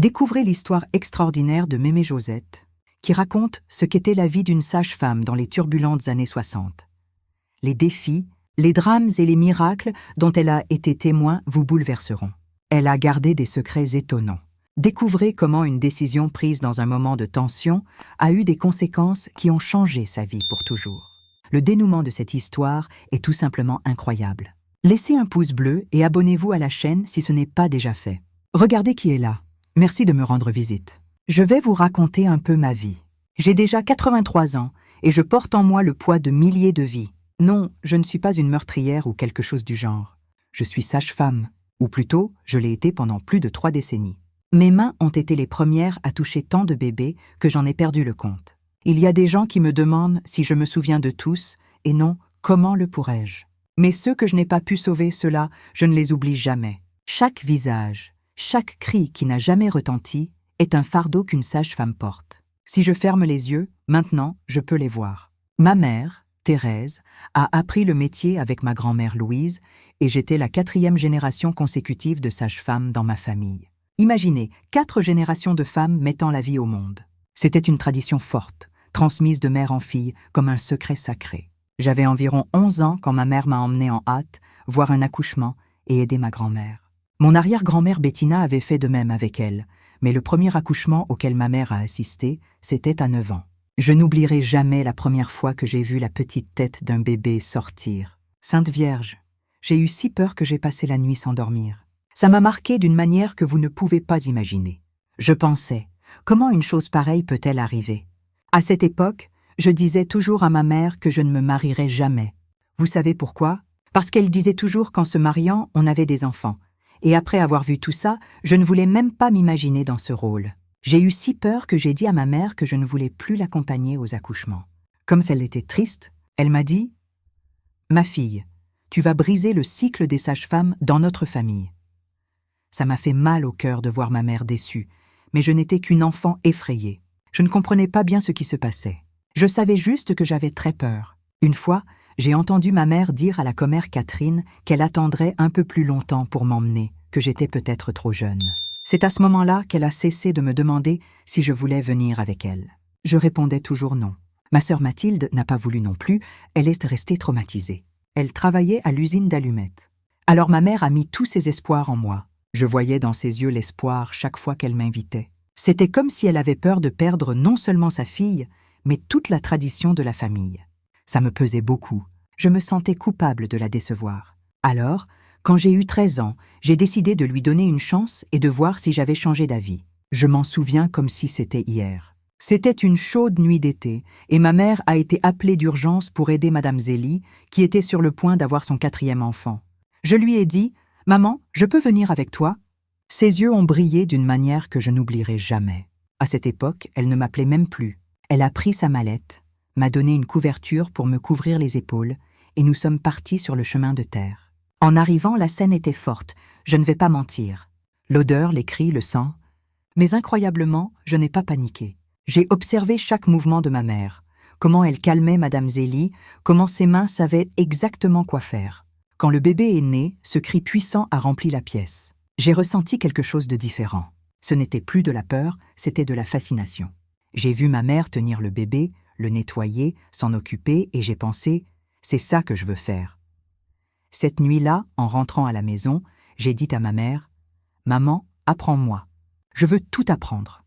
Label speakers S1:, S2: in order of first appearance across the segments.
S1: Découvrez l'histoire extraordinaire de Mémé Josette, qui raconte ce qu'était la vie d'une sage-femme dans les turbulentes années 60. Les défis, les drames et les miracles dont elle a été témoin vous bouleverseront. Elle a gardé des secrets étonnants. Découvrez comment une décision prise dans un moment de tension a eu des conséquences qui ont changé sa vie pour toujours. Le dénouement de cette histoire est tout simplement incroyable. Laissez un pouce bleu et abonnez-vous à la chaîne si ce n'est pas déjà fait. Regardez qui est là. Merci de me rendre visite. Je vais vous raconter un peu ma vie. J'ai déjà 83 ans et je porte en moi le poids de milliers de vies. Non, je ne suis pas une meurtrière ou quelque chose du genre. Je suis sage-femme, ou plutôt, je l'ai été pendant plus de 3 décennies. Mes mains ont été les premières à toucher tant de bébés que j'en ai perdu le compte. Il y a des gens qui me demandent si je me souviens de tous, et non, comment le pourrais-je? Mais ceux que je n'ai pas pu sauver, ceux-là, je ne les oublie jamais. Chaque visage, chaque cri qui n'a jamais retenti est un fardeau qu'une sage-femme porte. Si je ferme les yeux, maintenant, je peux les voir. Ma mère, Thérèse, a appris le métier avec ma grand-mère Louise et j'étais la 4e génération consécutive de sage-femme dans ma famille. Imaginez, 4 générations de femmes mettant la vie au monde. C'était une tradition forte, transmise de mère en fille comme un secret sacré. J'avais environ 11 ans quand ma mère m'a emmenée en hâte voir un accouchement et aider ma grand-mère. Mon arrière-grand-mère Bettina avait fait de même avec elle, mais le premier accouchement auquel ma mère a assisté, c'était à 9 ans. Je n'oublierai jamais la première fois que j'ai vu la petite tête d'un bébé sortir. Sainte Vierge, j'ai eu si peur que j'ai passé la nuit sans dormir. Ça m'a marqué d'une manière que vous ne pouvez pas imaginer. Je pensais, comment une chose pareille peut-elle arriver? À cette époque, je disais toujours à ma mère que je ne me marierais jamais. Vous savez pourquoi? Parce qu'elle disait toujours qu'en se mariant, on avait des enfants. Et après avoir vu tout ça, je ne voulais même pas m'imaginer dans ce rôle. J'ai eu si peur que j'ai dit à ma mère que je ne voulais plus l'accompagner aux accouchements. Comme elle était triste, elle m'a dit « Ma fille, tu vas briser le cycle des sages-femmes dans notre famille. » Ça m'a fait mal au cœur de voir ma mère déçue, mais je n'étais qu'une enfant effrayée. Je ne comprenais pas bien ce qui se passait. Je savais juste que j'avais très peur. Une fois, j'ai entendu ma mère dire à la commère Catherine qu'elle attendrait un peu plus longtemps pour m'emmener, que j'étais peut-être trop jeune. C'est à ce moment-là qu'elle a cessé de me demander si je voulais venir avec elle. Je répondais toujours non. Ma sœur Mathilde n'a pas voulu non plus, elle est restée traumatisée. Elle travaillait à l'usine d'allumettes. Alors ma mère a mis tous ses espoirs en moi. Je voyais dans ses yeux l'espoir chaque fois qu'elle m'invitait. C'était comme si elle avait peur de perdre non seulement sa fille, mais toute la tradition de la famille. Ça me pesait beaucoup. Je me sentais coupable de la décevoir. Alors, quand j'ai eu 13 ans, j'ai décidé de lui donner une chance et de voir si j'avais changé d'avis. Je m'en souviens comme si c'était hier. C'était une chaude nuit d'été et ma mère a été appelée d'urgence pour aider Madame Zélie, qui était sur le point d'avoir son 4e enfant. Je lui ai dit « Maman, je peux venir avec toi ?» Ses yeux ont brillé d'une manière que je n'oublierai jamais. À cette époque, elle ne m'appelait même plus. Elle a pris sa mallette, m'a donné une couverture pour me couvrir les épaules et nous sommes partis sur le chemin de terre. En arrivant, la scène était forte, je ne vais pas mentir. L'odeur, les cris, le sang. Mais incroyablement, je n'ai pas paniqué. J'ai observé chaque mouvement de ma mère, comment elle calmait Madame Zélie, comment ses mains savaient exactement quoi faire. Quand le bébé est né, ce cri puissant a rempli la pièce. J'ai ressenti quelque chose de différent. Ce n'était plus de la peur, c'était de la fascination. J'ai vu ma mère tenir le bébé, le nettoyer, s'en occuper et j'ai pensé « c'est ça que je veux faire ». Cette nuit-là, en rentrant à la maison, j'ai dit à ma mère « Maman, apprends-moi. Je veux tout apprendre. »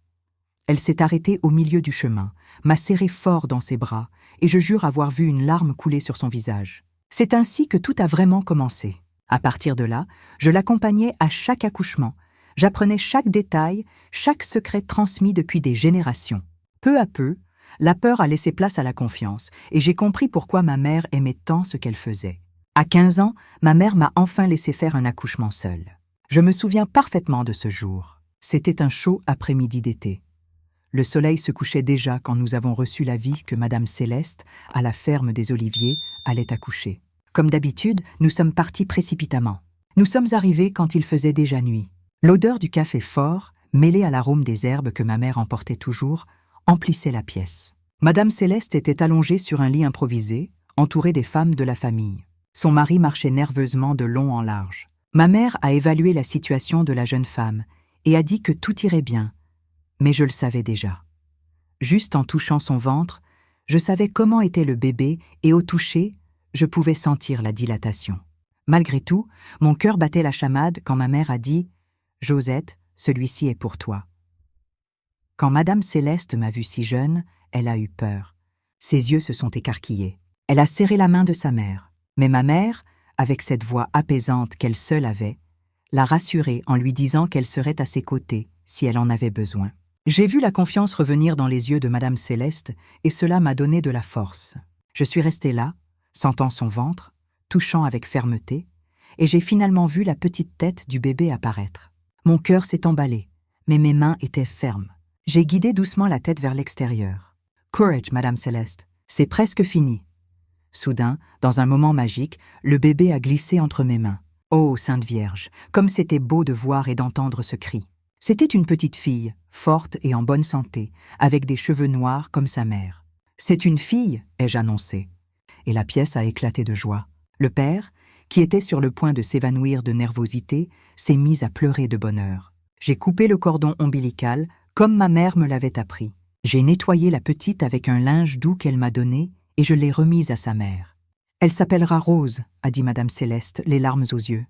S1: Elle s'est arrêtée au milieu du chemin, m'a serré fort dans ses bras et je jure avoir vu une larme couler sur son visage. C'est ainsi que tout a vraiment commencé. À partir de là, je l'accompagnais à chaque accouchement. J'apprenais chaque détail, chaque secret transmis depuis des générations. Peu à peu, la peur a laissé place à la confiance et j'ai compris pourquoi ma mère aimait tant ce qu'elle faisait. À 15 ans, ma mère m'a enfin laissé faire un accouchement seul. Je me souviens parfaitement de ce jour. C'était un chaud après-midi d'été. Le soleil se couchait déjà quand nous avons reçu l'avis que Madame Céleste, à la ferme des Oliviers, allait accoucher. Comme d'habitude, nous sommes partis précipitamment. Nous sommes arrivés quand il faisait déjà nuit. L'odeur du café fort, mêlée à l'arôme des herbes que ma mère emportait toujours, emplissait la pièce. Madame Céleste était allongée sur un lit improvisé, entourée des femmes de la famille. Son mari marchait nerveusement de long en large. Ma mère a évalué la situation de la jeune femme et a dit que tout irait bien, mais je le savais déjà. Juste en touchant son ventre, je savais comment était le bébé et au toucher, je pouvais sentir la dilatation. Malgré tout, mon cœur battait la chamade quand ma mère a dit « Josette, celui-ci est pour toi ». Quand Madame Céleste m'a vue si jeune, elle a eu peur. Ses yeux se sont écarquillés. Elle a serré la main de sa mère. Mais ma mère, avec cette voix apaisante qu'elle seule avait, l'a rassurée en lui disant qu'elle serait à ses côtés si elle en avait besoin. J'ai vu la confiance revenir dans les yeux de Madame Céleste et cela m'a donné de la force. Je suis restée là, sentant son ventre, touchant avec fermeté, et j'ai finalement vu la petite tête du bébé apparaître. Mon cœur s'est emballé, mais mes mains étaient fermes. J'ai guidé doucement la tête vers l'extérieur. « Courage, Madame Céleste, c'est presque fini. » Soudain, dans un moment magique, le bébé a glissé entre mes mains. Oh, Sainte Vierge, comme c'était beau de voir et d'entendre ce cri. C'était une petite fille, forte et en bonne santé, avec des cheveux noirs comme sa mère. « C'est une fille !» ai-je annoncé. Et la pièce a éclaté de joie. Le père, qui était sur le point de s'évanouir de nervosité, s'est mis à pleurer de bonheur. J'ai coupé le cordon ombilical, comme ma mère me l'avait appris. J'ai nettoyé la petite avec un linge doux qu'elle m'a donné et je l'ai remise à sa mère. « Elle s'appellera Rose », a dit Madame Céleste, les larmes aux yeux.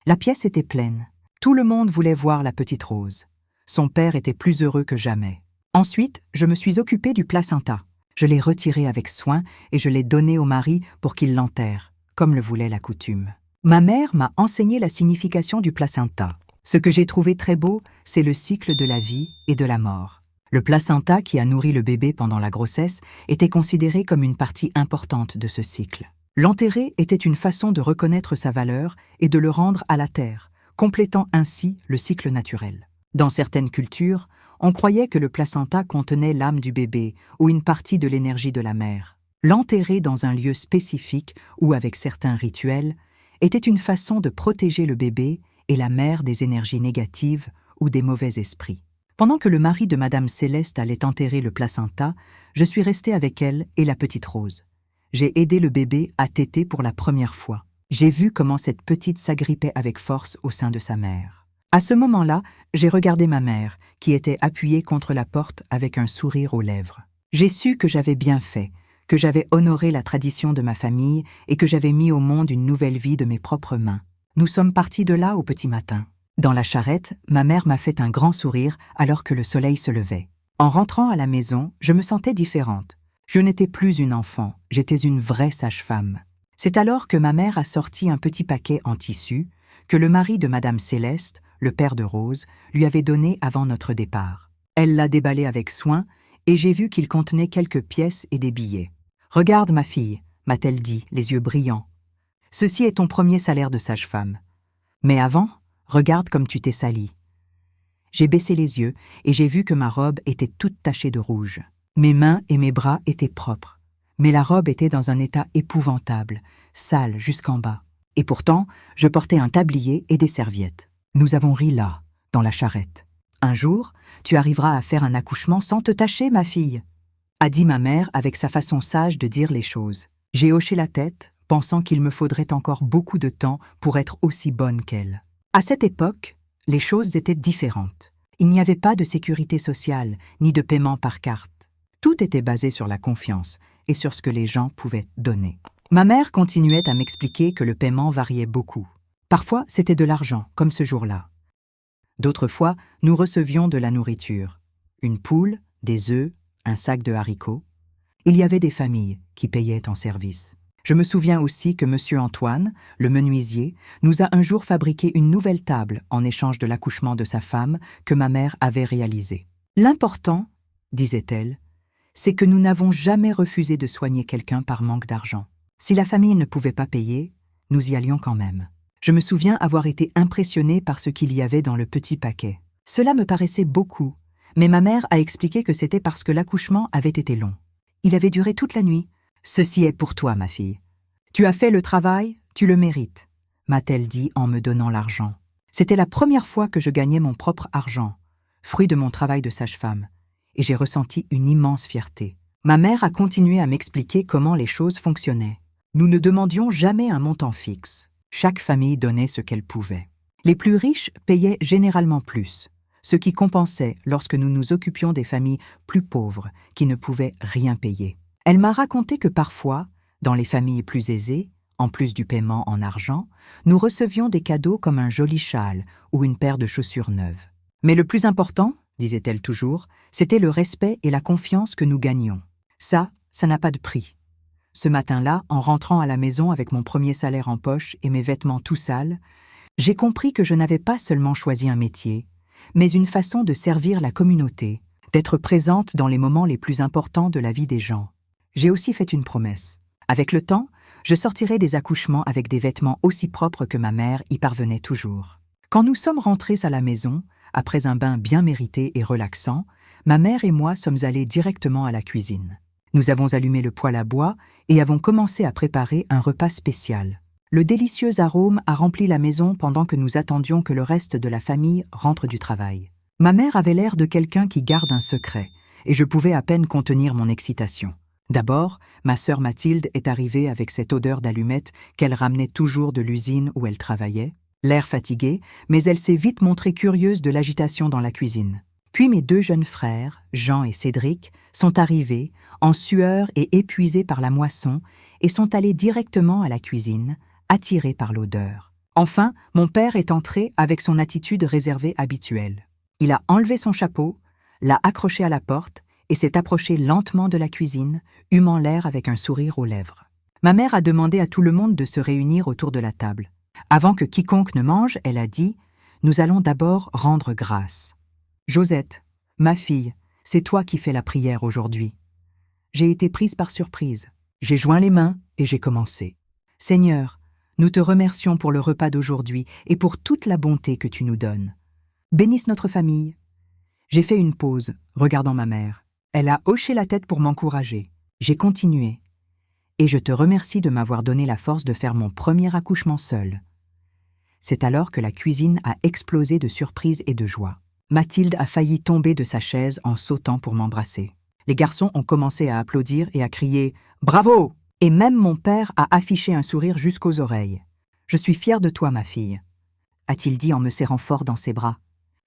S1: La pièce était pleine. Tout le monde voulait voir la petite Rose. Son père était plus heureux que jamais. Ensuite, je me suis occupée du placenta. Je l'ai retiré avec soin et je l'ai donné au mari pour qu'il l'enterre, comme le voulait la coutume. Ma mère m'a enseigné la signification du placenta. Ce que j'ai trouvé très beau, c'est le cycle de la vie et de la mort. Le placenta qui a nourri le bébé pendant la grossesse était considéré comme une partie importante de ce cycle. L'enterrer était une façon de reconnaître sa valeur et de le rendre à la terre, complétant ainsi le cycle naturel. Dans certaines cultures, on croyait que le placenta contenait l'âme du bébé ou une partie de l'énergie de la mère. L'enterrer dans un lieu spécifique ou avec certains rituels était une façon de protéger le bébé et la mère des énergies négatives ou des mauvais esprits. Pendant que le mari de Madame Céleste allait enterrer le placenta, je suis restée avec elle et la petite Rose. J'ai aidé le bébé à téter pour la première fois. J'ai vu comment cette petite s'agrippait avec force au sein de sa mère. À ce moment-là, j'ai regardé ma mère, qui était appuyée contre la porte avec un sourire aux lèvres. J'ai su que j'avais bien fait, que j'avais honoré la tradition de ma famille et que j'avais mis au monde une nouvelle vie de mes propres mains. Nous sommes partis de là au petit matin. Dans la charrette, ma mère m'a fait un grand sourire alors que le soleil se levait. En rentrant à la maison, je me sentais différente. Je n'étais plus une enfant, j'étais une vraie sage-femme. C'est alors que ma mère a sorti un petit paquet en tissu que le mari de Madame Céleste, le père de Rose, lui avait donné avant notre départ. Elle l'a déballé avec soin et j'ai vu qu'il contenait quelques pièces et des billets. « Regarde, ma fille », m'a-t-elle dit, les yeux brillants. « Ceci est ton premier salaire de sage-femme. Mais avant, regarde comme tu t'es salie. » J'ai baissé les yeux et j'ai vu que ma robe était toute tachée de rouge. Mes mains et mes bras étaient propres, mais la robe était dans un état épouvantable, sale jusqu'en bas. Et pourtant, je portais un tablier et des serviettes. Nous avons ri là, dans la charrette. « Un jour, tu arriveras à faire un accouchement sans te tacher, ma fille », a dit ma mère avec sa façon sage de dire les choses. J'ai hoché la tête, pensant qu'il me faudrait encore beaucoup de temps pour être aussi bonne qu'elle. À cette époque, les choses étaient différentes. Il n'y avait pas de sécurité sociale, ni de paiement par carte. Tout était basé sur la confiance et sur ce que les gens pouvaient donner. Ma mère continuait à m'expliquer que le paiement variait beaucoup. Parfois, c'était de l'argent, comme ce jour-là. D'autres fois, nous recevions de la nourriture. Une poule, des œufs, un sac de haricots. Il y avait des familles qui payaient en service. Je me souviens aussi que M. Antoine, le menuisier, nous a un jour fabriqué une nouvelle table en échange de l'accouchement de sa femme que ma mère avait réalisé. L'important, disait-elle, c'est que nous n'avons jamais refusé de soigner quelqu'un par manque d'argent. Si la famille ne pouvait pas payer, nous y allions quand même. Je me souviens avoir été impressionnée par ce qu'il y avait dans le petit paquet. Cela me paraissait beaucoup, mais ma mère a expliqué que c'était parce que l'accouchement avait été long. Il avait duré toute la nuit. « Ceci est pour toi, ma fille. Tu as fait le travail, tu le mérites », m'a-t-elle dit en me donnant l'argent. C'était la première fois que je gagnais mon propre argent, fruit de mon travail de sage-femme, et j'ai ressenti une immense fierté. Ma mère a continué à m'expliquer comment les choses fonctionnaient. Nous ne demandions jamais un montant fixe. Chaque famille donnait ce qu'elle pouvait. Les plus riches payaient généralement plus. ce qui compensait lorsque nous nous occupions des familles plus pauvres qui ne pouvaient rien payer. Elle m'a raconté que parfois, dans les familles plus aisées, en plus du paiement en argent, nous recevions des cadeaux comme un joli châle ou une paire de chaussures neuves. Mais le plus important, disait-elle toujours, c'était le respect et la confiance que nous gagnions. Ça n'a pas de prix. Ce matin-là, en rentrant à la maison avec mon premier salaire en poche et mes vêtements tout sales, j'ai compris que je n'avais pas seulement choisi un métier, mais une façon de servir la communauté, d'être présente dans les moments les plus importants de la vie des gens. J'ai aussi fait une promesse. Avec le temps, je sortirai des accouchements avec des vêtements aussi propres que ma mère y parvenait toujours. Quand nous sommes rentrés à la maison, après un bain bien mérité et relaxant, ma mère et moi sommes allés directement à la cuisine. Nous avons allumé le poêle à bois et avons commencé à préparer un repas spécial. Le délicieux arôme a rempli la maison pendant que nous attendions que le reste de la famille rentre du travail. Ma mère avait l'air de quelqu'un qui garde un secret, et je pouvais à peine contenir mon excitation. D'abord, ma sœur Mathilde est arrivée avec cette odeur d'allumette qu'elle ramenait toujours de l'usine où elle travaillait, l'air fatigué, mais elle s'est vite montrée curieuse de l'agitation dans la cuisine. Puis mes deux jeunes frères, Jean et Cédric, sont arrivés, en sueur et épuisés par la moisson, et sont allés directement à la cuisine, attirés par l'odeur. Enfin, mon père est entré avec son attitude réservée habituelle. Il a enlevé son chapeau, l'a accroché à la porte et s'est approché lentement de la cuisine, humant l'air avec un sourire aux lèvres. Ma mère a demandé à tout le monde de se réunir autour de la table. Avant que quiconque ne mange, elle a dit « Nous allons d'abord rendre grâce. Josette, ma fille, c'est toi qui fais la prière aujourd'hui. » J'ai été prise par surprise. J'ai joint les mains et j'ai commencé. « Seigneur, nous te remercions pour le repas d'aujourd'hui et pour toute la bonté que tu nous donnes. Bénisse notre famille. » J'ai fait une pause, regardant ma mère. Elle a hoché la tête pour m'encourager. J'ai continué. « Et je te remercie de m'avoir donné la force de faire mon premier accouchement seul. » C'est alors que la cuisine a explosé de surprise et de joie. Mathilde a failli tomber de sa chaise en sautant pour m'embrasser. Les garçons ont commencé à applaudir et à crier « Bravo !» Et même mon père a affiché un sourire jusqu'aux oreilles. « Je suis fière de toi, ma fille », a-t-il dit en me serrant fort dans ses bras.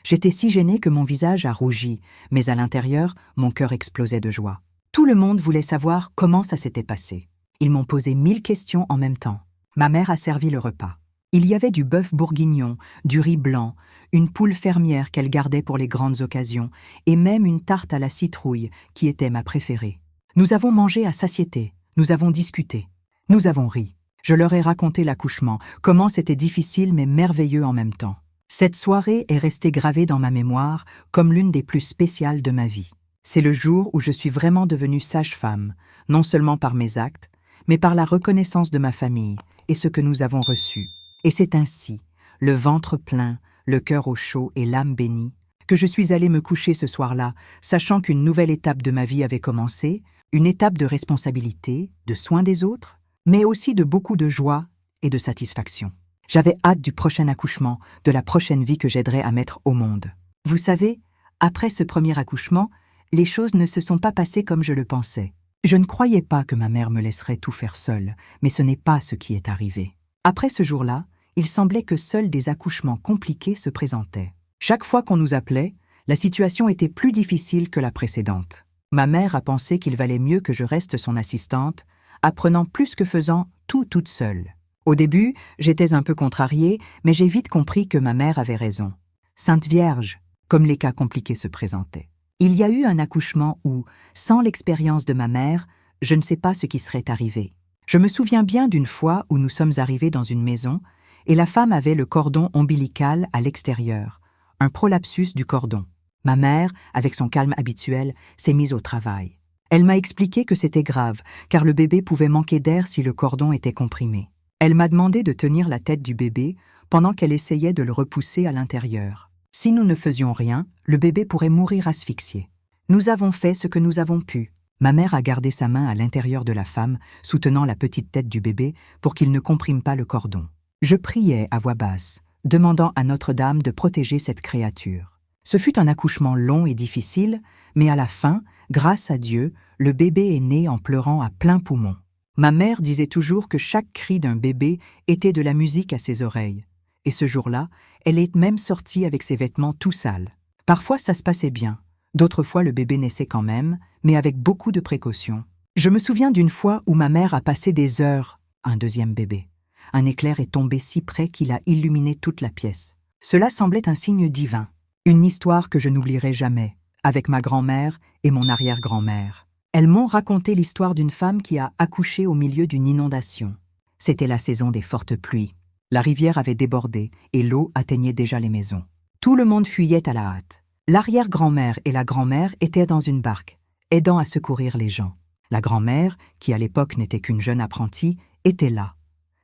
S1: J'étais si gênée que mon visage a rougi, mais à l'intérieur, mon cœur explosait de joie. Tout le monde voulait savoir comment ça s'était passé. Ils m'ont posé 1000 questions en même temps. Ma mère a servi le repas. Il y avait du bœuf bourguignon, du riz blanc, une poule fermière qu'elle gardait pour les grandes occasions, et même une tarte à la citrouille qui était ma préférée. Nous avons mangé à satiété, nous avons discuté, nous avons ri. Je leur ai raconté l'accouchement, comment c'était difficile mais merveilleux en même temps. Cette soirée est restée gravée dans ma mémoire comme l'une des plus spéciales de ma vie. C'est le jour où je suis vraiment devenue sage-femme, non seulement par mes actes, mais par la reconnaissance de ma famille et ce que nous avons reçu. Et c'est ainsi, le ventre plein, le cœur au chaud et l'âme bénie, que je suis allée me coucher ce soir-là, sachant qu'une nouvelle étape de ma vie avait commencé, une étape de responsabilité, de soin des autres, mais aussi de beaucoup de joie et de satisfaction. J'avais hâte du prochain accouchement, de la prochaine vie que j'aiderais à mettre au monde. Vous savez, après ce premier accouchement, les choses ne se sont pas passées comme je le pensais. Je ne croyais pas que ma mère me laisserait tout faire seule, mais ce n'est pas ce qui est arrivé. Après ce jour-là, il semblait que seuls des accouchements compliqués se présentaient. Chaque fois qu'on nous appelait, la situation était plus difficile que la précédente. Ma mère a pensé qu'il valait mieux que je reste son assistante, apprenant plus que faisant tout toute seule. Au début, j'étais un peu contrariée, mais j'ai vite compris que ma mère avait raison. Sainte Vierge, comme les cas compliqués se présentaient. Il y a eu un accouchement où, sans l'expérience de ma mère, je ne sais pas ce qui serait arrivé. Je me souviens bien d'une fois où nous sommes arrivés dans une maison et la femme avait le cordon ombilical à l'extérieur, un prolapsus du cordon. Ma mère, avec son calme habituel, s'est mise au travail. Elle m'a expliqué que c'était grave, car le bébé pouvait manquer d'air si le cordon était comprimé. Elle m'a demandé de tenir la tête du bébé pendant qu'elle essayait de le repousser à l'intérieur. Si nous ne faisions rien, le bébé pourrait mourir asphyxié. Nous avons fait ce que nous avons pu. Ma mère a gardé sa main à l'intérieur de la femme, soutenant la petite tête du bébé pour qu'il ne comprime pas le cordon. Je priais à voix basse, demandant à Notre-Dame de protéger cette créature. Ce fut un accouchement long et difficile, mais à la fin, grâce à Dieu, le bébé est né en pleurant à plein poumon. Ma mère disait toujours que chaque cri d'un bébé était de la musique à ses oreilles. Et ce jour-là, elle est même sortie avec ses vêtements tout sales. Parfois ça se passait bien, d'autres fois le bébé naissait quand même, mais avec beaucoup de précautions. Je me souviens d'une fois où ma mère a passé des heures à un deuxième bébé. Un éclair est tombé si près qu'il a illuminé toute la pièce. Cela semblait un signe divin. Une histoire que je n'oublierai jamais, avec ma grand-mère et mon arrière-grand-mère. Elles m'ont raconté l'histoire d'une femme qui a accouché au milieu d'une inondation. C'était la saison des fortes pluies. La rivière avait débordé et l'eau atteignait déjà les maisons. Tout le monde fuyait à la hâte. L'arrière-grand-mère et la grand-mère étaient dans une barque, aidant à secourir les gens. La grand-mère, qui à l'époque n'était qu'une jeune apprentie, était là.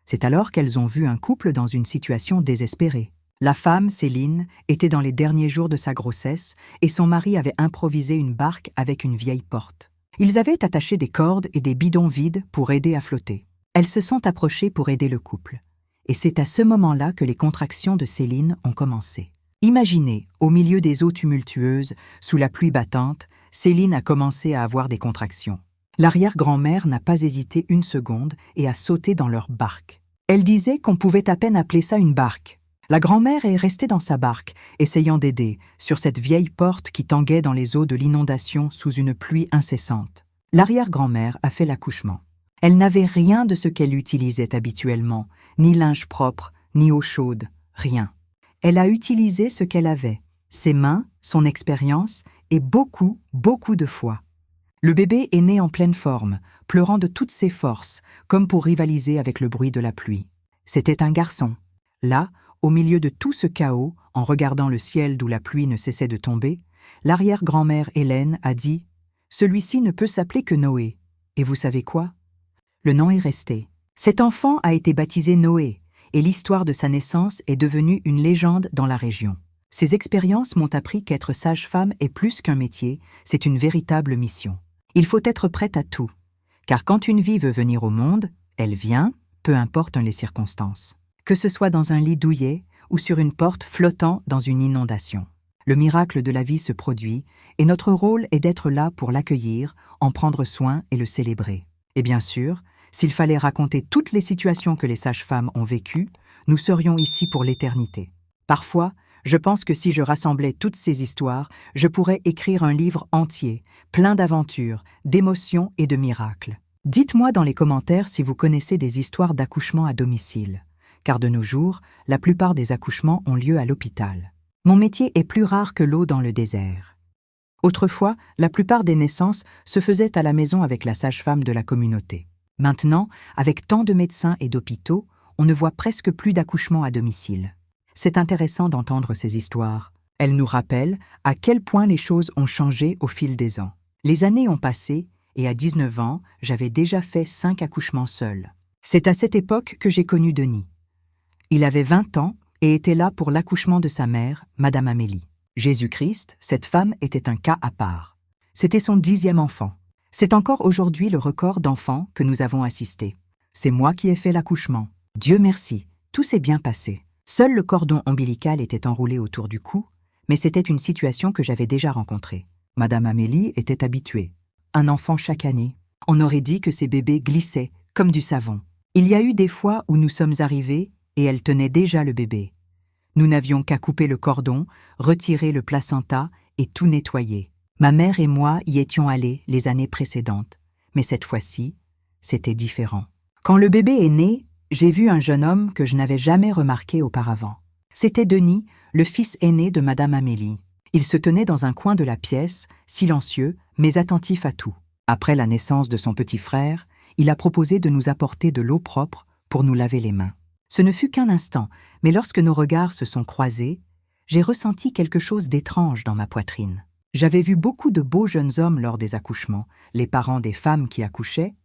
S1: C'est alors qu'elles ont vu un couple dans une situation désespérée. La femme, Céline, était dans les derniers jours de sa grossesse et son mari avait improvisé une barque avec une vieille porte. Ils avaient attaché des cordes et des bidons vides pour aider à flotter. Elles se sont approchées pour aider le couple. Et c'est à ce moment-là que les contractions de Céline ont commencé. Imaginez, au milieu des eaux tumultueuses, sous la pluie battante, Céline a commencé à avoir des contractions. L'arrière-grand-mère n'a pas hésité une seconde et a sauté dans leur barque. Elle disait qu'on pouvait à peine appeler ça une barque. La grand-mère est restée dans sa barque, essayant d'aider, sur cette vieille porte qui tanguait dans les eaux de l'inondation sous une pluie incessante. L'arrière-grand-mère a fait l'accouchement. Elle n'avait rien de ce qu'elle utilisait habituellement, ni linge propre, ni eau chaude, rien. Elle a utilisé ce qu'elle avait, ses mains, son expérience et beaucoup, beaucoup de foi. Le bébé est né en pleine forme, pleurant de toutes ses forces, comme pour rivaliser avec le bruit de la pluie. C'était un garçon. Là, au milieu de tout ce chaos, en regardant le ciel d'où la pluie ne cessait de tomber, l'arrière-grand-mère Hélène a dit « Celui-ci ne peut s'appeler que Noé. Et vous savez quoi ? Le nom est resté. Cet enfant a été baptisé Noé, et l'histoire de sa naissance est devenue une légende dans la région. Ces expériences m'ont appris qu'être sage-femme est plus qu'un métier, c'est une véritable mission. Il faut être prête à tout, car quand une vie veut venir au monde, elle vient, peu importe les circonstances. Que ce soit dans un lit douillet ou sur une porte flottant dans une inondation. Le miracle de la vie se produit, et notre rôle est d'être là pour l'accueillir, en prendre soin et le célébrer. Et bien sûr, s'il fallait raconter toutes les situations que les sages-femmes ont vécues, nous serions ici pour l'éternité. Parfois, je pense que si je rassemblais toutes ces histoires, je pourrais écrire un livre entier, plein d'aventures, d'émotions et de miracles. Dites-moi dans les commentaires si vous connaissez des histoires d'accouchement à domicile, car de nos jours, la plupart des accouchements ont lieu à l'hôpital. Mon métier est plus rare que l'eau dans le désert. Autrefois, la plupart des naissances se faisaient à la maison avec la sage-femme de la communauté. Maintenant, avec tant de médecins et d'hôpitaux, on ne voit presque plus d'accouchements à domicile. C'est intéressant d'entendre ces histoires. Elles nous rappellent à quel point les choses ont changé au fil des ans. Les années ont passé, et à 19 ans, j'avais déjà fait 5 accouchements seuls. C'est à cette époque que j'ai connu Denis. Il avait 20 ans et était là pour l'accouchement de sa mère, Madame Amélie. Jésus-Christ, cette femme était un cas à part. C'était son 10e enfant. C'est encore aujourd'hui le record d'enfants que nous avons assisté. C'est moi qui ai fait l'accouchement. Dieu merci, tout s'est bien passé. Seul le cordon ombilical était enroulé autour du cou, mais c'était une situation que j'avais déjà rencontrée. Madame Amélie était habituée. Un enfant chaque année. On aurait dit que ces bébés glissaient, comme du savon. Il y a eu des fois où nous sommes arrivés et elle tenait déjà le bébé. Nous n'avions qu'à couper le cordon, retirer le placenta et tout nettoyer. Ma mère et moi y étions allés les années précédentes, mais cette fois-ci, c'était différent. Quand le bébé est né, j'ai vu un jeune homme que je n'avais jamais remarqué auparavant. C'était Denis, le fils aîné de Madame Amélie. Il se tenait dans un coin de la pièce, silencieux, mais attentif à tout. Après la naissance de son petit frère, il a proposé de nous apporter de l'eau propre pour nous laver les mains. Ce ne fut qu'un instant, mais lorsque nos regards se sont croisés, j'ai ressenti quelque chose d'étrange dans ma poitrine. J'avais vu beaucoup de beaux jeunes hommes lors des accouchements, les parents des femmes qui accouchaient,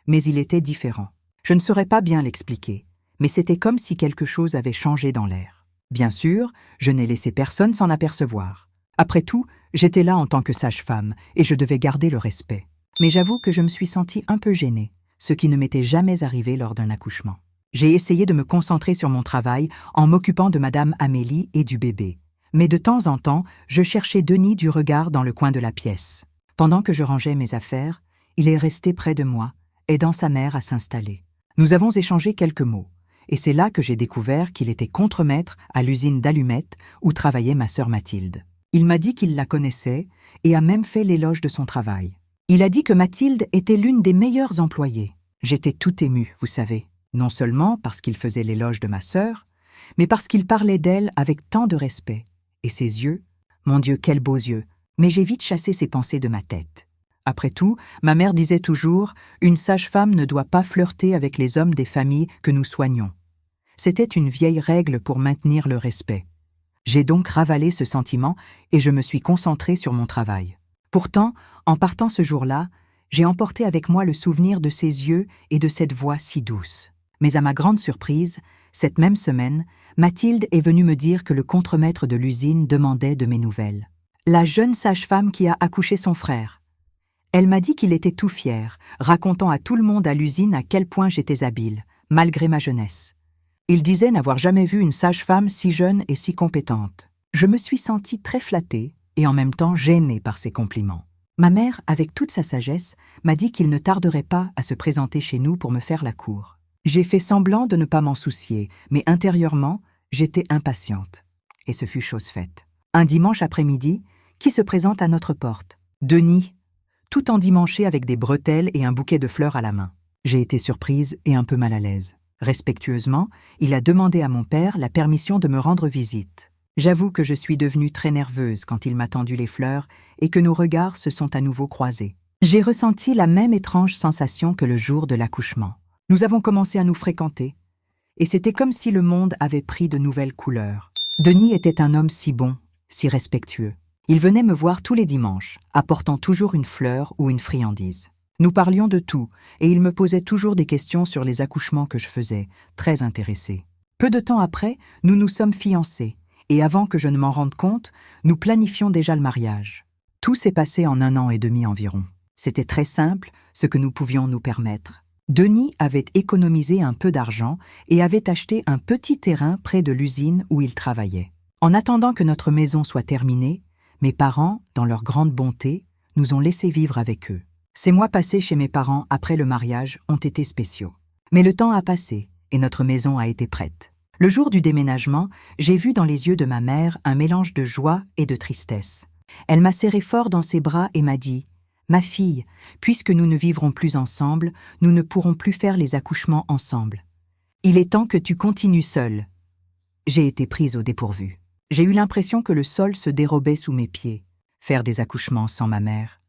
S1: mais il était différent. Je ne saurais pas bien l'expliquer, mais c'était comme si quelque chose avait changé dans l'air. Bien sûr, je n'ai laissé personne s'en apercevoir. Après tout, j'étais là en tant que sage-femme et je devais garder le respect. Mais j'avoue que je me suis sentie un peu gênée, ce qui ne m'était jamais arrivé lors d'un accouchement. J'ai essayé de me concentrer sur mon travail en m'occupant de Madame Amélie et du bébé. Mais de temps en temps, je cherchais Denis du regard dans le coin de la pièce. Pendant que je rangeais mes affaires, il est resté près de moi, aidant sa mère à s'installer. Nous avons échangé quelques mots, et c'est là que j'ai découvert qu'il était contremaître à l'usine d'allumettes où travaillait ma sœur Mathilde. Il m'a dit qu'il la connaissait et a même fait l'éloge de son travail. Il a dit que Mathilde était l'une des meilleures employées. J'étais tout émue, vous savez, non seulement parce qu'il faisait l'éloge de ma sœur, mais parce qu'il parlait d'elle avec tant de respect. Et ses yeux, mon Dieu, quels beaux yeux! Mais j'ai vite chassé ces pensées de ma tête. Après tout, ma mère disait toujours « Une sage-femme ne doit pas flirter avec les hommes des familles que nous soignons ». C'était une vieille règle pour maintenir le respect. J'ai donc ravalé ce sentiment et je me suis concentrée sur mon travail. Pourtant, en partant ce jour-là, j'ai emporté avec moi le souvenir de ses yeux et de cette voix si douce. Mais à ma grande surprise, cette même semaine, Mathilde est venue me dire que le contremaître de l'usine demandait de mes nouvelles. La jeune sage-femme qui a accouché son frère. Elle m'a dit qu'il était tout fier, racontant à tout le monde à l'usine à quel point j'étais habile, malgré ma jeunesse. Il disait n'avoir jamais vu une sage-femme si jeune et si compétente. Je me suis sentie très flattée et en même temps gênée par ses compliments. Ma mère, avec toute sa sagesse, m'a dit qu'il ne tarderait pas à se présenter chez nous pour me faire la cour. J'ai fait semblant de ne pas m'en soucier, mais intérieurement, j'étais impatiente. Et ce fut chose faite. Un dimanche après-midi, qui se présente à notre porte? Denis, tout endimanché avec des bretelles et un bouquet de fleurs à la main. J'ai été surprise et un peu mal à l'aise. Respectueusement, il a demandé à mon père la permission de me rendre visite. J'avoue que je suis devenue très nerveuse quand il m'a tendu les fleurs et que nos regards se sont à nouveau croisés. J'ai ressenti la même étrange sensation que le jour de l'accouchement. Nous avons commencé à nous fréquenter, et c'était comme si le monde avait pris de nouvelles couleurs. Denis était un homme si bon, si respectueux. Il venait me voir tous les dimanches, apportant toujours une fleur ou une friandise. Nous parlions de tout, et il me posait toujours des questions sur les accouchements que je faisais, très intéressé. Peu de temps après, nous nous sommes fiancés, et avant que je ne m'en rende compte, nous planifions déjà le mariage. Tout s'est passé en 1 an et demi environ. C'était très simple, ce que nous pouvions nous permettre. Denis avait économisé un peu d'argent et avait acheté un petit terrain près de l'usine où il travaillait. En attendant que notre maison soit terminée, mes parents, dans leur grande bonté, nous ont laissé vivre avec eux. Ces mois passés chez mes parents après le mariage ont été spéciaux. Mais le temps a passé et notre maison a été prête. Le jour du déménagement, j'ai vu dans les yeux de ma mère un mélange de joie et de tristesse. Elle m'a serré fort dans ses bras et m'a dit « Ma fille, puisque nous ne vivrons plus ensemble, nous ne pourrons plus faire les accouchements ensemble. Il est temps que tu continues seule. » J'ai été prise au dépourvu. J'ai eu l'impression que le sol se dérobait sous mes pieds. Faire des accouchements sans ma mère.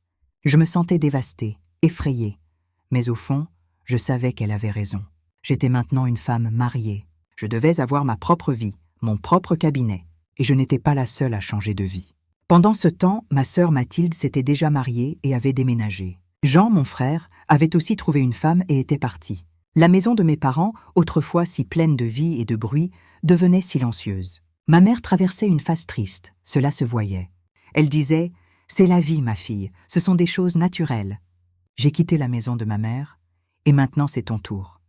S1: Je me sentais dévastée, effrayée. Mais au fond, je savais qu'elle avait raison. J'étais maintenant une femme mariée. Je devais avoir ma propre vie, mon propre cabinet. Et je n'étais pas la seule à changer de vie. Pendant ce temps, ma sœur Mathilde s'était déjà mariée et avait déménagé. Jean, mon frère, avait aussi trouvé une femme et était parti. La maison de mes parents, autrefois si pleine de vie et de bruit, devenait silencieuse. Ma mère traversait une phase triste, cela se voyait. Elle disait « C'est la vie, ma fille, ce sont des choses naturelles. » J'ai quitté la maison de ma mère, et maintenant c'est ton tour.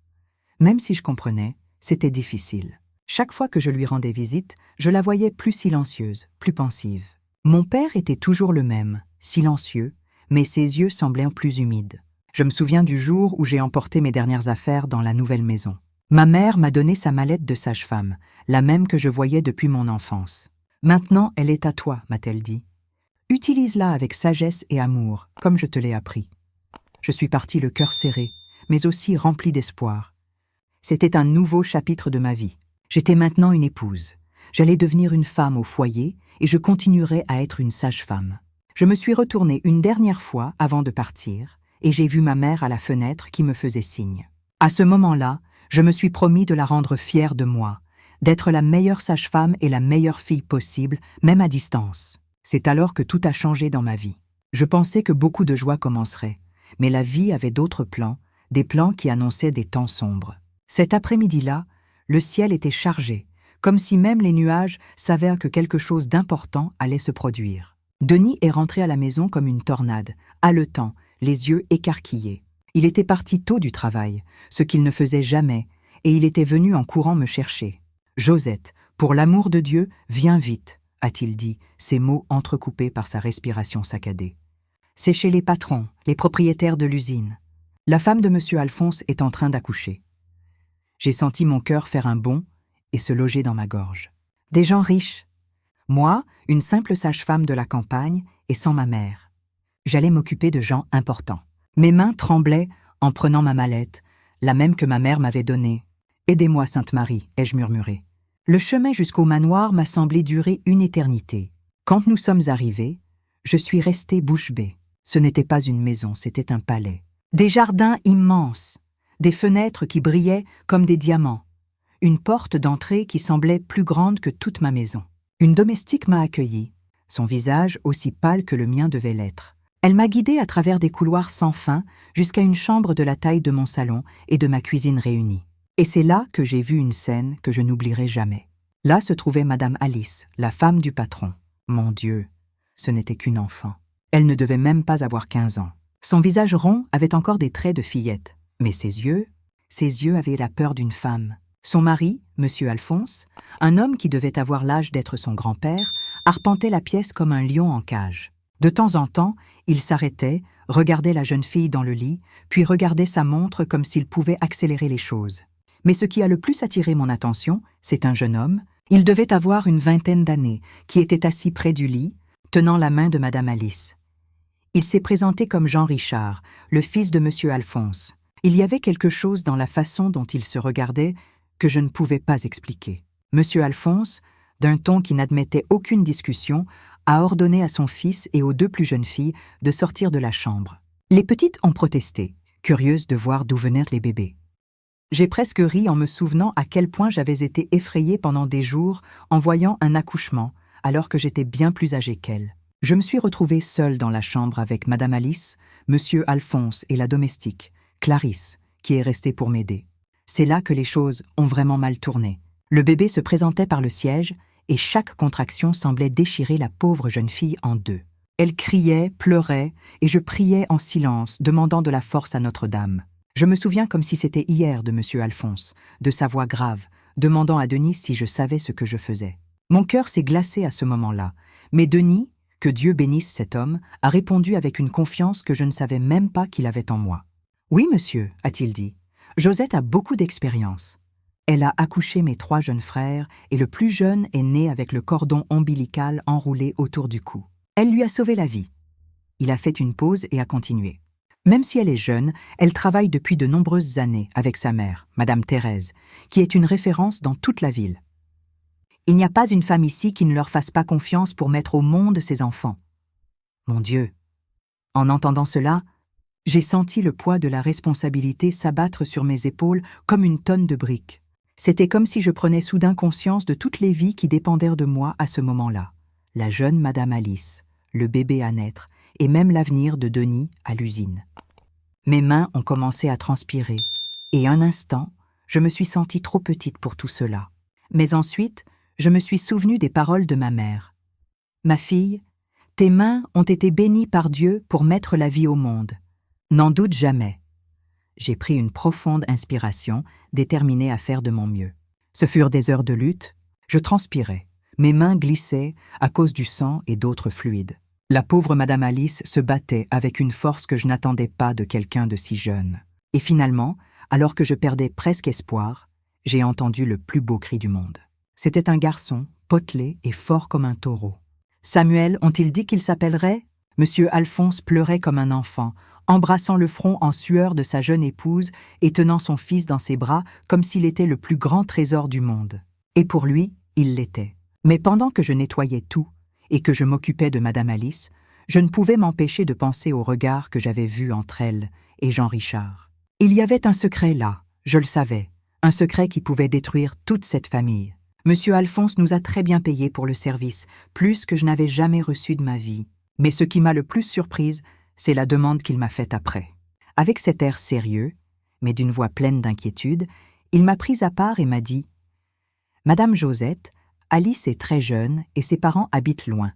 S1: Même si je comprenais, c'était difficile. Chaque fois que je lui rendais visite, je la voyais plus silencieuse, plus pensive. Mon père était toujours le même, silencieux, mais ses yeux semblaient plus humides. Je me souviens du jour où j'ai emporté mes dernières affaires dans la nouvelle maison. Ma mère m'a donné sa mallette de sage-femme, la même que je voyais depuis mon enfance. « Maintenant, elle est à toi, m'a-t-elle dit. Utilise-la avec sagesse et amour, comme je te l'ai appris. » Je suis partie le cœur serré, mais aussi rempli d'espoir. C'était un nouveau chapitre de ma vie. J'étais maintenant une épouse. J'allais devenir une femme au foyer et je continuerais à être une sage-femme. Je me suis retournée une dernière fois avant de partir et j'ai vu ma mère à la fenêtre qui me faisait signe. À ce moment-là, je me suis promis de la rendre fière de moi, d'être la meilleure sage-femme et la meilleure fille possible, même à distance. C'est alors que tout a changé dans ma vie. Je pensais que beaucoup de joie commencerait, mais la vie avait d'autres plans, des plans qui annonçaient des temps sombres. Cet après-midi-là, le ciel était chargé, comme si même les nuages savaient que quelque chose d'important allait se produire. Denis est rentré à la maison comme une tornade, haletant, les yeux écarquillés. Il était parti tôt du travail, ce qu'il ne faisait jamais, et il était venu en courant me chercher. « Josette, pour l'amour de Dieu, viens vite », a-t-il dit, ses mots entrecoupés par sa respiration saccadée. « C'est chez les patrons, les propriétaires de l'usine. La femme de M. Alphonse est en train d'accoucher. » J'ai senti mon cœur faire un bond et se loger dans ma gorge. Des gens riches. Moi, une simple sage-femme de la campagne et sans ma mère. J'allais m'occuper de gens importants. Mes mains tremblaient en prenant ma mallette, la même que ma mère m'avait donnée. « Aidez-moi, Sainte Marie », ai-je murmuré. Le chemin jusqu'au manoir m'a semblé durer une éternité. Quand nous sommes arrivés, je suis restée bouche bée. Ce n'était pas une maison, c'était un palais. Des jardins immenses, des fenêtres qui brillaient comme des diamants, une porte d'entrée qui semblait plus grande que toute ma maison. Une domestique m'a accueillie, son visage aussi pâle que le mien devait l'être. Elle m'a guidée à travers des couloirs sans fin jusqu'à une chambre de la taille de mon salon et de ma cuisine réunie. Et c'est là que j'ai vu une scène que je n'oublierai jamais. Là se trouvait Madame Alice, la femme du patron. Mon Dieu, ce n'était qu'une enfant. Elle ne devait même pas avoir 15 ans. Son visage rond avait encore des traits de fillette, mais ses yeux avaient la peur d'une femme. Son mari, Monsieur Alphonse, un homme qui devait avoir l'âge d'être son grand-père, arpentait la pièce comme un lion en cage. De temps en temps, il s'arrêtait, regardait la jeune fille dans le lit, puis regardait sa montre comme s'il pouvait accélérer les choses. Mais ce qui a le plus attiré mon attention, c'est un jeune homme. Il devait avoir une vingtaine d'années, qui était assis près du lit, tenant la main de Madame Alice. Il s'est présenté comme Jean Richard, le fils de Monsieur Alphonse. Il y avait quelque chose dans la façon dont il se regardait que je ne pouvais pas expliquer. Monsieur Alphonse, d'un ton qui n'admettait aucune discussion, a ordonné à son fils et aux deux plus jeunes filles de sortir de la chambre. Les petites ont protesté, curieuses de voir d'où venaient les bébés. J'ai presque ri en me souvenant à quel point j'avais été effrayée pendant des jours en voyant un accouchement, alors que j'étais bien plus âgée qu'elle. Je me suis retrouvée seule dans la chambre avec Madame Alice, Monsieur Alphonse et la domestique, Clarisse, qui est restée pour m'aider. C'est là que les choses ont vraiment mal tourné. Le bébé se présentait par le siège et chaque contraction semblait déchirer la pauvre jeune fille en deux. Elle criait, pleurait et je priais en silence, demandant de la force à Notre-Dame. Je me souviens comme si c'était hier de Monsieur Alphonse, de sa voix grave, demandant à Denis si je savais ce que je faisais. Mon cœur s'est glacé à ce moment-là, mais Denis, que Dieu bénisse cet homme, a répondu avec une confiance que je ne savais même pas qu'il avait en moi. « Oui, monsieur, a-t-il dit. Josette a beaucoup d'expérience. Elle a accouché mes 3 jeunes frères et le plus jeune est né avec le cordon ombilical enroulé autour du cou. Elle lui a sauvé la vie. » Il a fait une pause et a continué. Même si elle est jeune, elle travaille depuis de nombreuses années avec sa mère, Madame Thérèse, qui est une référence dans toute la ville. Il n'y a pas une femme ici qui ne leur fasse pas confiance pour mettre au monde ses enfants. Mon Dieu! En entendant cela, j'ai senti le poids de la responsabilité s'abattre sur mes épaules comme une tonne de briques. C'était comme si je prenais soudain conscience de toutes les vies qui dépendèrent de moi à ce moment-là. La jeune Madame Alice, le bébé à naître, et même l'avenir de Denis à l'usine. Mes mains ont commencé à transpirer, et un instant, je me suis sentie trop petite pour tout cela. Mais ensuite, je me suis souvenue des paroles de ma mère. « Ma fille, tes mains ont été bénies par Dieu pour mettre la vie au monde. N'en doute jamais. » J'ai pris une profonde inspiration, déterminée à faire de mon mieux. Ce furent des heures de lutte, je transpirais. Mes mains glissaient à cause du sang et d'autres fluides. La pauvre Madame Alice se battait avec une force que je n'attendais pas de quelqu'un de si jeune. Et finalement, alors que je perdais presque espoir, j'ai entendu le plus beau cri du monde. C'était un garçon, potelé et fort comme un taureau. Samuel, ont-ils dit qu'il s'appellerait? Monsieur Alphonse pleurait comme un enfant, embrassant le front en sueur de sa jeune épouse et tenant son fils dans ses bras comme s'il était le plus grand trésor du monde. Et pour lui, il l'était. Mais pendant que je nettoyais tout, et que je m'occupais de Madame Alice, je ne pouvais m'empêcher de penser au regard que j'avais vu entre elle et Jean Richard. Il y avait un secret là, je le savais, un secret qui pouvait détruire toute cette famille. Monsieur Alphonse nous a très bien payés pour le service, plus que je n'avais jamais reçu de ma vie. Mais ce qui m'a le plus surprise, c'est la demande qu'il m'a faite après. Avec cet air sérieux, mais d'une voix pleine d'inquiétude, il m'a prise à part et m'a dit « Madame Josette, Alice est très jeune et ses parents habitent loin.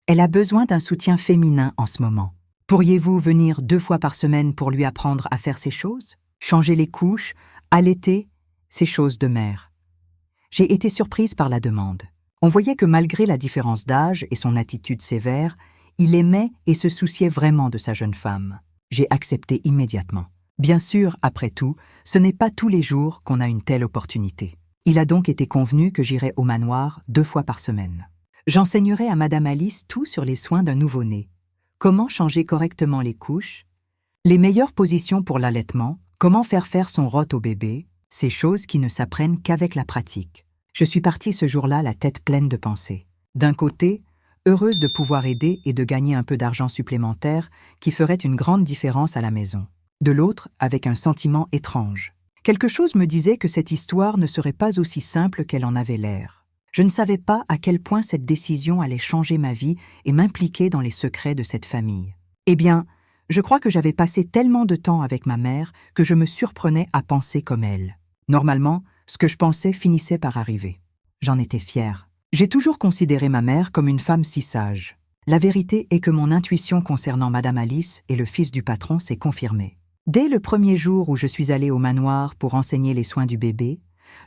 S1: Elle a besoin d'un soutien féminin en ce moment. Pourriez-vous venir 2 fois par semaine pour lui apprendre à faire ces choses? Changer les couches, allaiter, ces choses de mère. » J'ai été surprise par la demande. On voyait que malgré la différence d'âge et son attitude sévère, il aimait et se souciait vraiment de sa jeune femme. J'ai accepté immédiatement. Bien sûr, après tout, ce n'est pas tous les jours qu'on a une telle opportunité. Il a donc été convenu que j'irais au manoir 2 fois par semaine. J'enseignerai à Madame Alice tout sur les soins d'un nouveau-né. Comment changer correctement les couches, les meilleures positions pour l'allaitement, comment faire son rot au bébé, ces choses qui ne s'apprennent qu'avec la pratique. Je suis partie ce jour-là la tête pleine de pensées. D'un côté, heureuse de pouvoir aider et de gagner un peu d'argent supplémentaire qui ferait une grande différence à la maison. De l'autre, avec un sentiment étrange. Quelque chose me disait que cette histoire ne serait pas aussi simple qu'elle en avait l'air. Je ne savais pas à quel point cette décision allait changer ma vie et m'impliquer dans les secrets de cette famille. Eh bien, je crois que j'avais passé tellement de temps avec ma mère que je me surprenais à penser comme elle. Normalement, ce que je pensais finissait par arriver. J'en étais fière. J'ai toujours considéré ma mère comme une femme si sage. La vérité est que mon intuition concernant Madame Alice et le fils du patron s'est confirmée. Dès le premier jour où je suis allée au manoir pour enseigner les soins du bébé,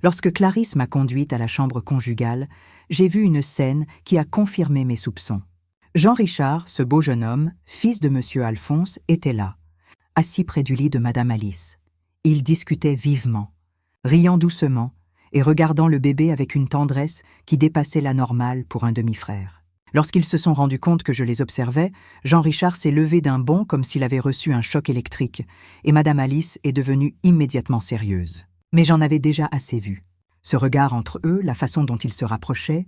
S1: lorsque Clarisse m'a conduite à la chambre conjugale, j'ai vu une scène qui a confirmé mes soupçons. Jean-Richard, ce beau jeune homme, fils de Monsieur Alphonse, était là, assis près du lit de Madame Alice. Ils discutaient vivement, riant doucement et regardant le bébé avec une tendresse qui dépassait la normale pour un demi-frère. Lorsqu'ils se sont rendus compte que je les observais, Jean-Richard s'est levé d'un bond comme s'il avait reçu un choc électrique, et Madame Alice est devenue immédiatement sérieuse. Mais j'en avais déjà assez vu. Ce regard entre eux, la façon dont ils se rapprochaient.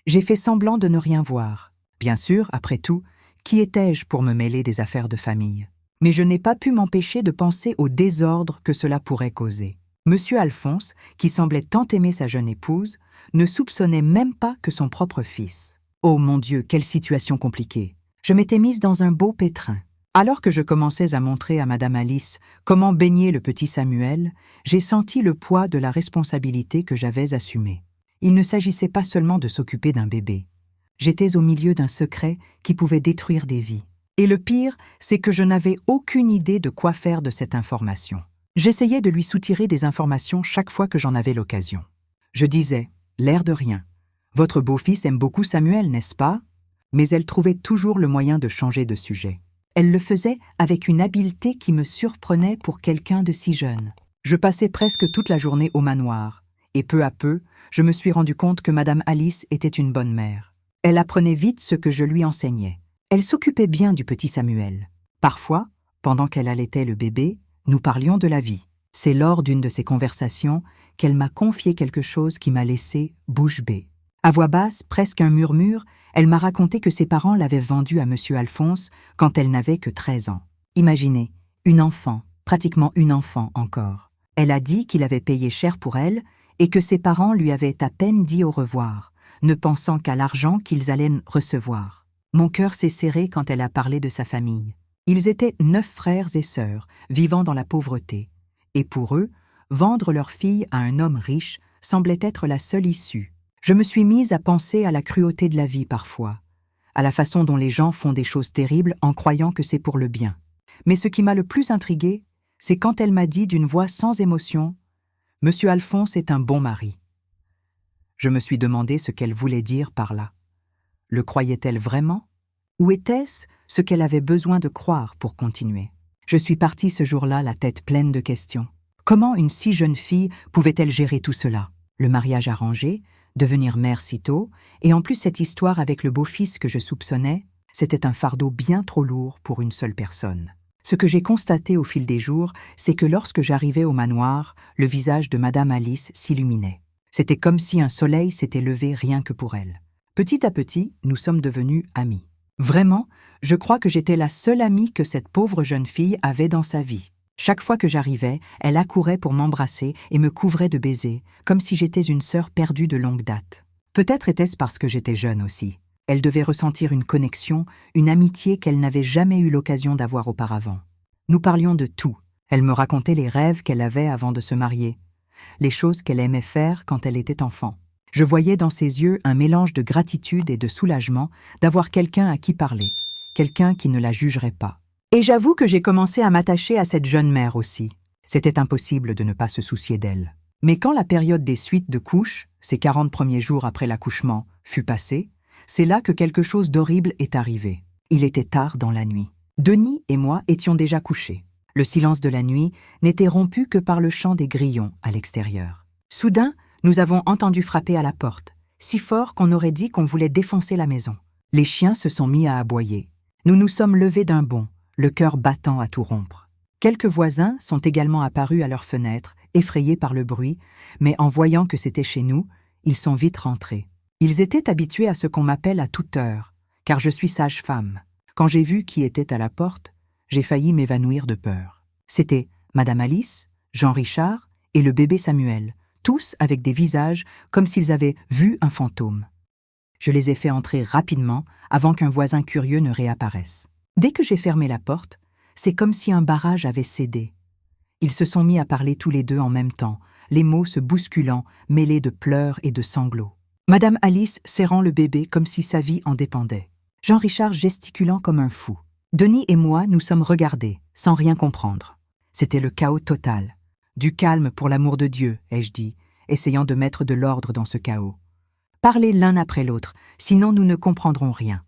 S1: J'ai fait semblant de ne rien voir. Bien sûr, après tout, qui étais-je pour me mêler des affaires de famille? Mais je n'ai pas pu m'empêcher de penser au désordre que cela pourrait causer. Monsieur Alphonse, qui semblait tant aimer sa jeune épouse, ne soupçonnait même pas que son propre fils. Oh mon Dieu, quelle situation compliquée! Je m'étais mise dans un beau pétrin. Alors que je commençais à montrer à Madame Alice comment baigner le petit Samuel, j'ai senti le poids de la responsabilité que j'avais assumée. Il ne s'agissait pas seulement de s'occuper d'un bébé. J'étais au milieu d'un secret qui pouvait détruire des vies. Et le pire, c'est que je n'avais aucune idée de quoi faire de cette information. J'essayais de lui soutirer des informations chaque fois que j'en avais l'occasion. Je disais, l'air de rien, « Votre beau-fils aime beaucoup Samuel, n'est-ce pas ?» Mais elle trouvait toujours le moyen de changer de sujet. Elle le faisait avec une habileté qui me surprenait pour quelqu'un de si jeune. Je passais presque toute la journée au manoir, et peu à peu, je me suis rendu compte que Madame Alice était une bonne mère. Elle apprenait vite ce que je lui enseignais. Elle s'occupait bien du petit Samuel. Parfois, pendant qu'elle allaitait le bébé, nous parlions de la vie. C'est lors d'une de ces conversations qu'elle m'a confié quelque chose qui m'a laissé bouche bée. À voix basse, presque un murmure, elle m'a raconté que ses parents l'avaient vendue à Monsieur Alphonse quand elle n'avait que 13 ans. Imaginez, une enfant, pratiquement une enfant encore. Elle a dit qu'il avait payé cher pour elle et que ses parents lui avaient à peine dit au revoir, ne pensant qu'à l'argent qu'ils allaient recevoir. Mon cœur s'est serré quand elle a parlé de sa famille. Ils étaient 9 frères et sœurs, vivant dans la pauvreté. Et pour eux, vendre leur fille à un homme riche semblait être la seule issue. Je me suis mise à penser à la cruauté de la vie parfois, à la façon dont les gens font des choses terribles en croyant que c'est pour le bien. Mais ce qui m'a le plus intriguée, c'est quand elle m'a dit d'une voix sans émotion « Monsieur Alphonse est un bon mari ». Je me suis demandé ce qu'elle voulait dire par là. Le croyait-elle vraiment? Ou était-ce ce qu'elle avait besoin de croire pour continuer? Je suis partie ce jour-là la tête pleine de questions. Comment une si jeune fille pouvait-elle gérer tout cela? Le mariage arrangé, devenir mère si tôt, et en plus cette histoire avec le beau-fils que je soupçonnais, c'était un fardeau bien trop lourd pour une seule personne. Ce que j'ai constaté au fil des jours, c'est que lorsque j'arrivais au manoir, le visage de Madame Alice s'illuminait. C'était comme si un soleil s'était levé rien que pour elle. Petit à petit, nous sommes devenus amis. Vraiment, je crois que j'étais la seule amie que cette pauvre jeune fille avait dans sa vie. Chaque fois que j'arrivais, elle accourait pour m'embrasser et me couvrait de baisers, comme si j'étais une sœur perdue de longue date. Peut-être était-ce parce que j'étais jeune aussi. Elle devait ressentir une connexion, une amitié qu'elle n'avait jamais eu l'occasion d'avoir auparavant. Nous parlions de tout. Elle me racontait les rêves qu'elle avait avant de se marier, les choses qu'elle aimait faire quand elle était enfant. Je voyais dans ses yeux un mélange de gratitude et de soulagement d'avoir quelqu'un à qui parler, quelqu'un qui ne la jugerait pas. Et j'avoue que j'ai commencé à m'attacher à cette jeune mère aussi. C'était impossible de ne pas se soucier d'elle. Mais quand la période des suites de couches, ces 40 premiers jours après l'accouchement, fut passée, c'est là que quelque chose d'horrible est arrivé. Il était tard dans la nuit. Denis et moi étions déjà couchés. Le silence de la nuit n'était rompu que par le chant des grillons à l'extérieur. Soudain, nous avons entendu frapper à la porte. si fort qu'on aurait dit qu'on voulait défoncer la maison. Les chiens se sont mis à aboyer. Nous nous sommes levés d'un bond, le cœur battant à tout rompre. Quelques voisins sont également apparus à leurs fenêtres, effrayés par le bruit, mais en voyant que c'était chez nous, ils sont vite rentrés. Ils étaient habitués à ce qu'on m'appelle à toute heure, car je suis sage-femme. Quand j'ai vu qui était à la porte, j'ai failli m'évanouir de peur. C'était Madame Alice, Jean Richard et le bébé Samuel, tous avec des visages comme s'ils avaient vu un fantôme. Je les ai fait entrer rapidement avant qu'un voisin curieux ne réapparaisse. Dès que j'ai fermé la porte, c'est comme si un barrage avait cédé. Ils se sont mis à parler tous les deux en même temps, les mots se bousculant, mêlés de pleurs et de sanglots. Madame Alice serrant le bébé comme si sa vie en dépendait. Jean Richard gesticulant comme un fou. Denis et moi nous sommes regardés, sans rien comprendre. C'était le chaos total. Du calme pour l'amour de Dieu, ai-je dit, essayant de mettre de l'ordre dans ce chaos. Parlez l'un après l'autre, sinon nous ne comprendrons rien.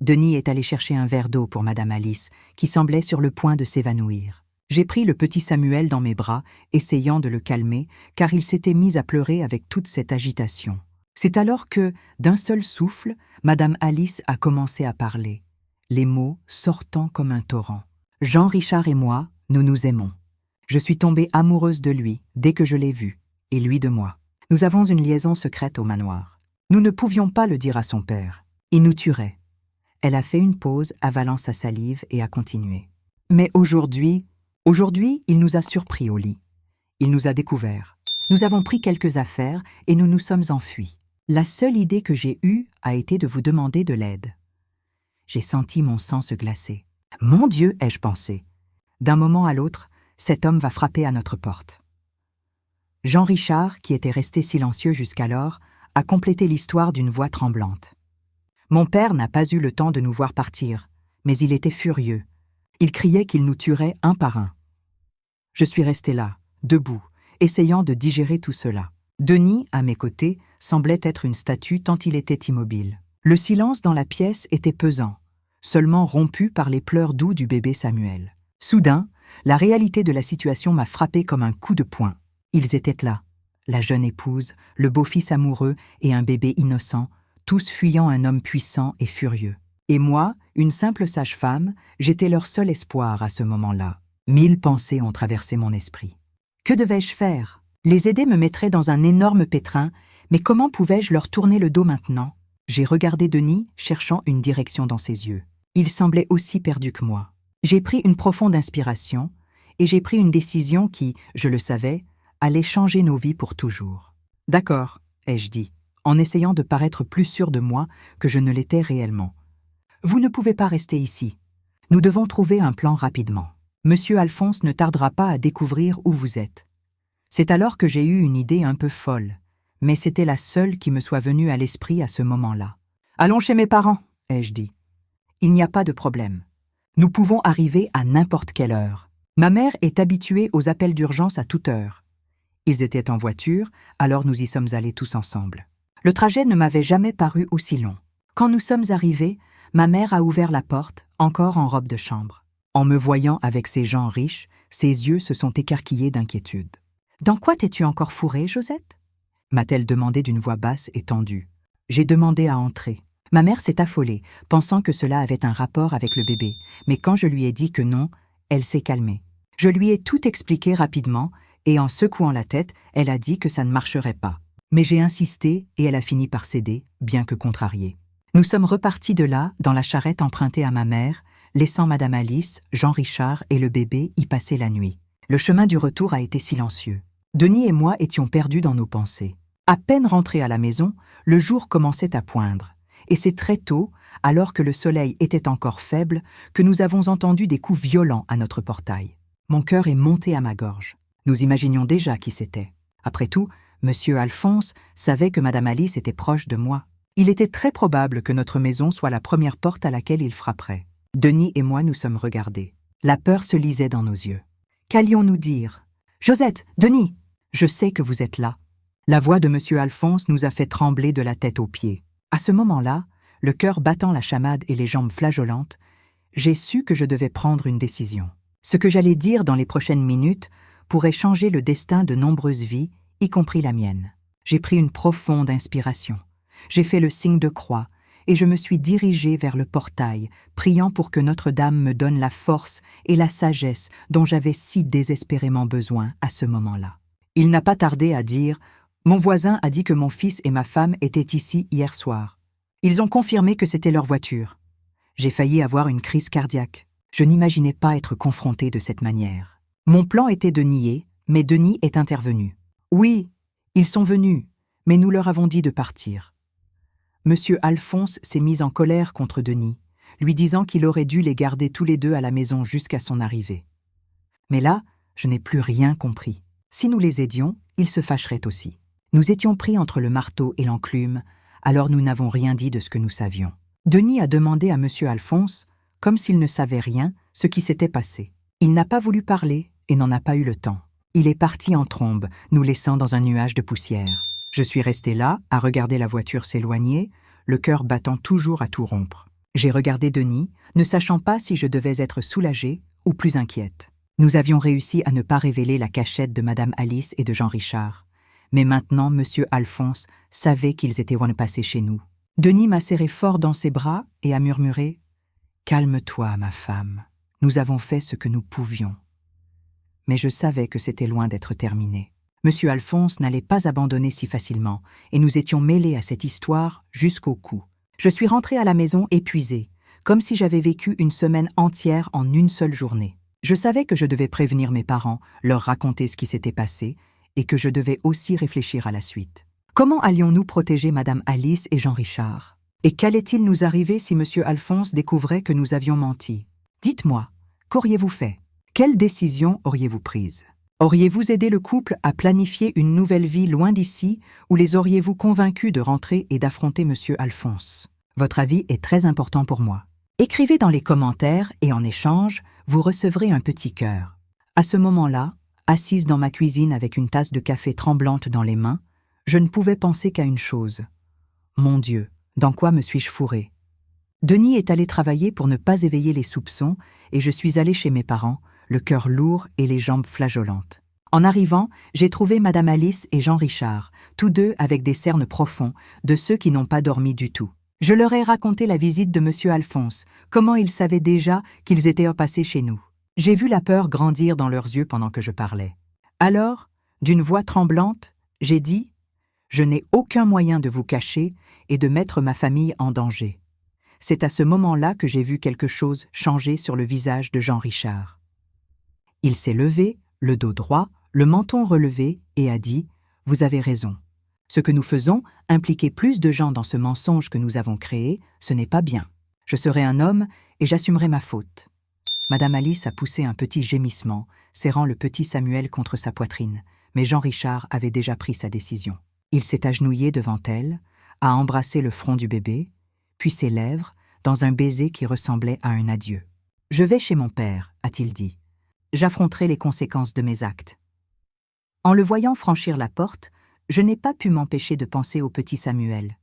S1: Denis est allé chercher un verre d'eau pour Madame Alice, qui semblait sur le point de s'évanouir. J'ai pris le petit Samuel dans mes bras, essayant de le calmer, car il s'était mis à pleurer avec toute cette agitation. C'est alors que, d'un seul souffle, Madame Alice a commencé à parler, les mots sortant comme un torrent. Jean Richard et moi, nous nous aimons. Je suis tombée amoureuse de lui dès que je l'ai vu, et lui de moi. Nous avons une liaison secrète au manoir. Nous ne pouvions pas le dire à son père. Il nous tuerait. Elle a fait une pause, avalant sa salive, et a continué. Mais aujourd'hui, il nous a surpris au lit. Il nous a découverts. Nous avons pris quelques affaires et nous nous sommes enfuis. La seule idée que j'ai eue a été de vous demander de l'aide. J'ai senti mon sang se glacer. Mon Dieu, ai-je pensé. D'un moment à l'autre, cet homme va frapper à notre porte. Jean Richard, qui était resté silencieux jusqu'alors, a complété l'histoire d'une voix tremblante. Mon père n'a pas eu le temps de nous voir partir, mais il était furieux. Il criait qu'il nous tuerait un par un. Je suis resté là, debout, essayant de digérer tout cela. Denis, à mes côtés, semblait être une statue tant il était immobile. Le silence dans la pièce était pesant, seulement rompu par les pleurs doux du bébé Samuel. Soudain, la réalité de la situation m'a frappé comme un coup de poing. Ils étaient là, la jeune épouse, le beau-fils amoureux et un bébé innocent, tous fuyant un homme puissant et furieux. Et moi, une simple sage-femme, j'étais leur seul espoir à ce moment-là. 1000 pensées ont traversé mon esprit. Que devais-je faire? Les aider me mettrait dans un énorme pétrin, mais comment pouvais-je leur tourner le dos maintenant? J'ai regardé Denis, cherchant une direction dans ses yeux. Il semblait aussi perdu que moi. J'ai pris une profonde inspiration, et j'ai pris une décision qui, je le savais, allait changer nos vies pour toujours. « D'accord », ai-je dit, en essayant de paraître plus sûr de moi que je ne l'étais réellement. « Vous ne pouvez pas rester ici. Nous devons trouver un plan rapidement. Monsieur Alphonse ne tardera pas à découvrir où vous êtes. » C'est alors que j'ai eu une idée un peu folle, mais c'était la seule qui me soit venue à l'esprit à ce moment-là. « Allons chez mes parents », ai-je dit. « Il n'y a pas de problème. Nous pouvons arriver à n'importe quelle heure. Ma mère est habituée aux appels d'urgence à toute heure. » Ils étaient en voiture, alors nous y sommes allés tous ensemble. Le trajet ne m'avait jamais paru aussi long. Quand nous sommes arrivés, ma mère a ouvert la porte, encore en robe de chambre. En me voyant avec ces gens riches, ses yeux se sont écarquillés d'inquiétude. « Dans quoi t'es-tu encore fourrée, Josette ?» m'a-t-elle demandé d'une voix basse et tendue. J'ai demandé à entrer. Ma mère s'est affolée, pensant que cela avait un rapport avec le bébé, mais quand je lui ai dit que non, elle s'est calmée. Je lui ai tout expliqué rapidement, et en secouant la tête, elle a dit que ça ne marcherait pas. Mais j'ai insisté et elle a fini par céder, bien que contrariée. Nous sommes repartis de là, dans la charrette empruntée à ma mère, laissant Madame Alice, Jean Richard et le bébé y passer la nuit. Le chemin du retour a été silencieux. Denis et moi étions perdus dans nos pensées. À peine rentrés à la maison, le jour commençait à poindre. Et c'est très tôt, alors que le soleil était encore faible, que nous avons entendu des coups violents à notre portail. Mon cœur est monté à ma gorge. Nous imaginions déjà qui c'était. Après tout, Monsieur Alphonse savait que Madame Alice était proche de moi. Il était très probable que notre maison soit la première porte à laquelle il frapperait. Denis et moi nous sommes regardés. La peur se lisait dans nos yeux. Qu'allions-nous dire? « Josette, Denis, je sais que vous êtes là. » La voix de Monsieur Alphonse nous a fait trembler de la tête aux pieds. À ce moment-là, le cœur battant la chamade et les jambes flageolantes, j'ai su que je devais prendre une décision. Ce que j'allais dire dans les prochaines minutes pourrait changer le destin de nombreuses vies, y compris la mienne. J'ai pris une profonde inspiration. J'ai fait le signe de croix et je me suis dirigée vers le portail, priant pour que Notre-Dame me donne la force et la sagesse dont j'avais si désespérément besoin à ce moment-là. Il n'a pas tardé à dire « Mon voisin a dit que mon fils et ma femme étaient ici hier soir. Ils ont confirmé que c'était leur voiture. » J'ai failli avoir une crise cardiaque. Je n'imaginais pas être confrontée de cette manière. Mon plan était de nier, mais Denis est intervenu. « Oui, ils sont venus, mais nous leur avons dit de partir. » Monsieur Alphonse s'est mis en colère contre Denis, lui disant qu'il aurait dû les garder tous les deux à la maison jusqu'à son arrivée. Mais là, je n'ai plus rien compris. Si nous les aidions, ils se fâcheraient aussi. Nous étions pris entre le marteau et l'enclume, alors nous n'avons rien dit de ce que nous savions. Denis a demandé à monsieur Alphonse, comme s'il ne savait rien, ce qui s'était passé. Il n'a pas voulu parler et n'en a pas eu le temps. Il est parti en trombe, nous laissant dans un nuage de poussière. Je suis restée là, à regarder la voiture s'éloigner, le cœur battant toujours à tout rompre. J'ai regardé Denis, ne sachant pas si je devais être soulagée ou plus inquiète. Nous avions réussi à ne pas révéler la cachette de Madame Alice et de Jean Richard. Mais maintenant, monsieur Alphonse savait qu'ils étaient passés chez nous. Denis m'a serré fort dans ses bras et a murmuré « Calme-toi, ma femme. Nous avons fait ce que nous pouvions. » Mais je savais que c'était loin d'être terminé. Monsieur Alphonse n'allait pas abandonner si facilement, et nous étions mêlés à cette histoire jusqu'au cou. Je suis rentrée à la maison épuisée, comme si j'avais vécu une semaine entière en une seule journée. Je savais que je devais prévenir mes parents, leur raconter ce qui s'était passé, et que je devais aussi réfléchir à la suite. Comment allions-nous protéger Madame Alice et Jean Richard? Et qu'allait-il nous arriver si Monsieur Alphonse découvrait que nous avions menti? Dites-moi, qu'auriez-vous fait? Quelle décision auriez-vous prise? Auriez-vous aidé le couple à planifier une nouvelle vie loin d'ici ou les auriez-vous convaincus de rentrer et d'affronter Monsieur Alphonse? Votre avis est très important pour moi. Écrivez dans les commentaires et en échange, vous recevrez un petit cœur. À ce moment-là, assise dans ma cuisine avec une tasse de café tremblante dans les mains, je ne pouvais penser qu'à une chose. Mon Dieu, dans quoi me suis-je fourrée? Denis est allé travailler pour ne pas éveiller les soupçons et je suis allée chez mes parents, le cœur lourd et les jambes flageolantes. En arrivant, j'ai trouvé Madame Alice et Jean Richard, tous deux avec des cernes profonds, de ceux qui n'ont pas dormi du tout. Je leur ai raconté la visite de monsieur Alphonse, comment ils savaient déjà qu'ils étaient passés chez nous. J'ai vu la peur grandir dans leurs yeux pendant que je parlais. Alors, d'une voix tremblante, j'ai dit « Je n'ai aucun moyen de vous cacher et de mettre ma famille en danger. » C'est à ce moment-là que j'ai vu quelque chose changer sur le visage de Jean Richard. Il s'est levé, le dos droit, le menton relevé, et a dit « Vous avez raison. Ce que nous faisons, impliquer plus de gens dans ce mensonge que nous avons créé, ce n'est pas bien. Je serai un homme et j'assumerai ma faute. » Madame Alice a poussé un petit gémissement, serrant le petit Samuel contre sa poitrine, mais Jean Richard avait déjà pris sa décision. Il s'est agenouillé devant elle, a embrassé le front du bébé, puis ses lèvres, dans un baiser qui ressemblait à un adieu. « Je vais chez mon père, a-t-il dit. J'affronterai les conséquences de mes actes. » En le voyant franchir la porte, je n'ai pas pu m'empêcher de penser au petit Samuel.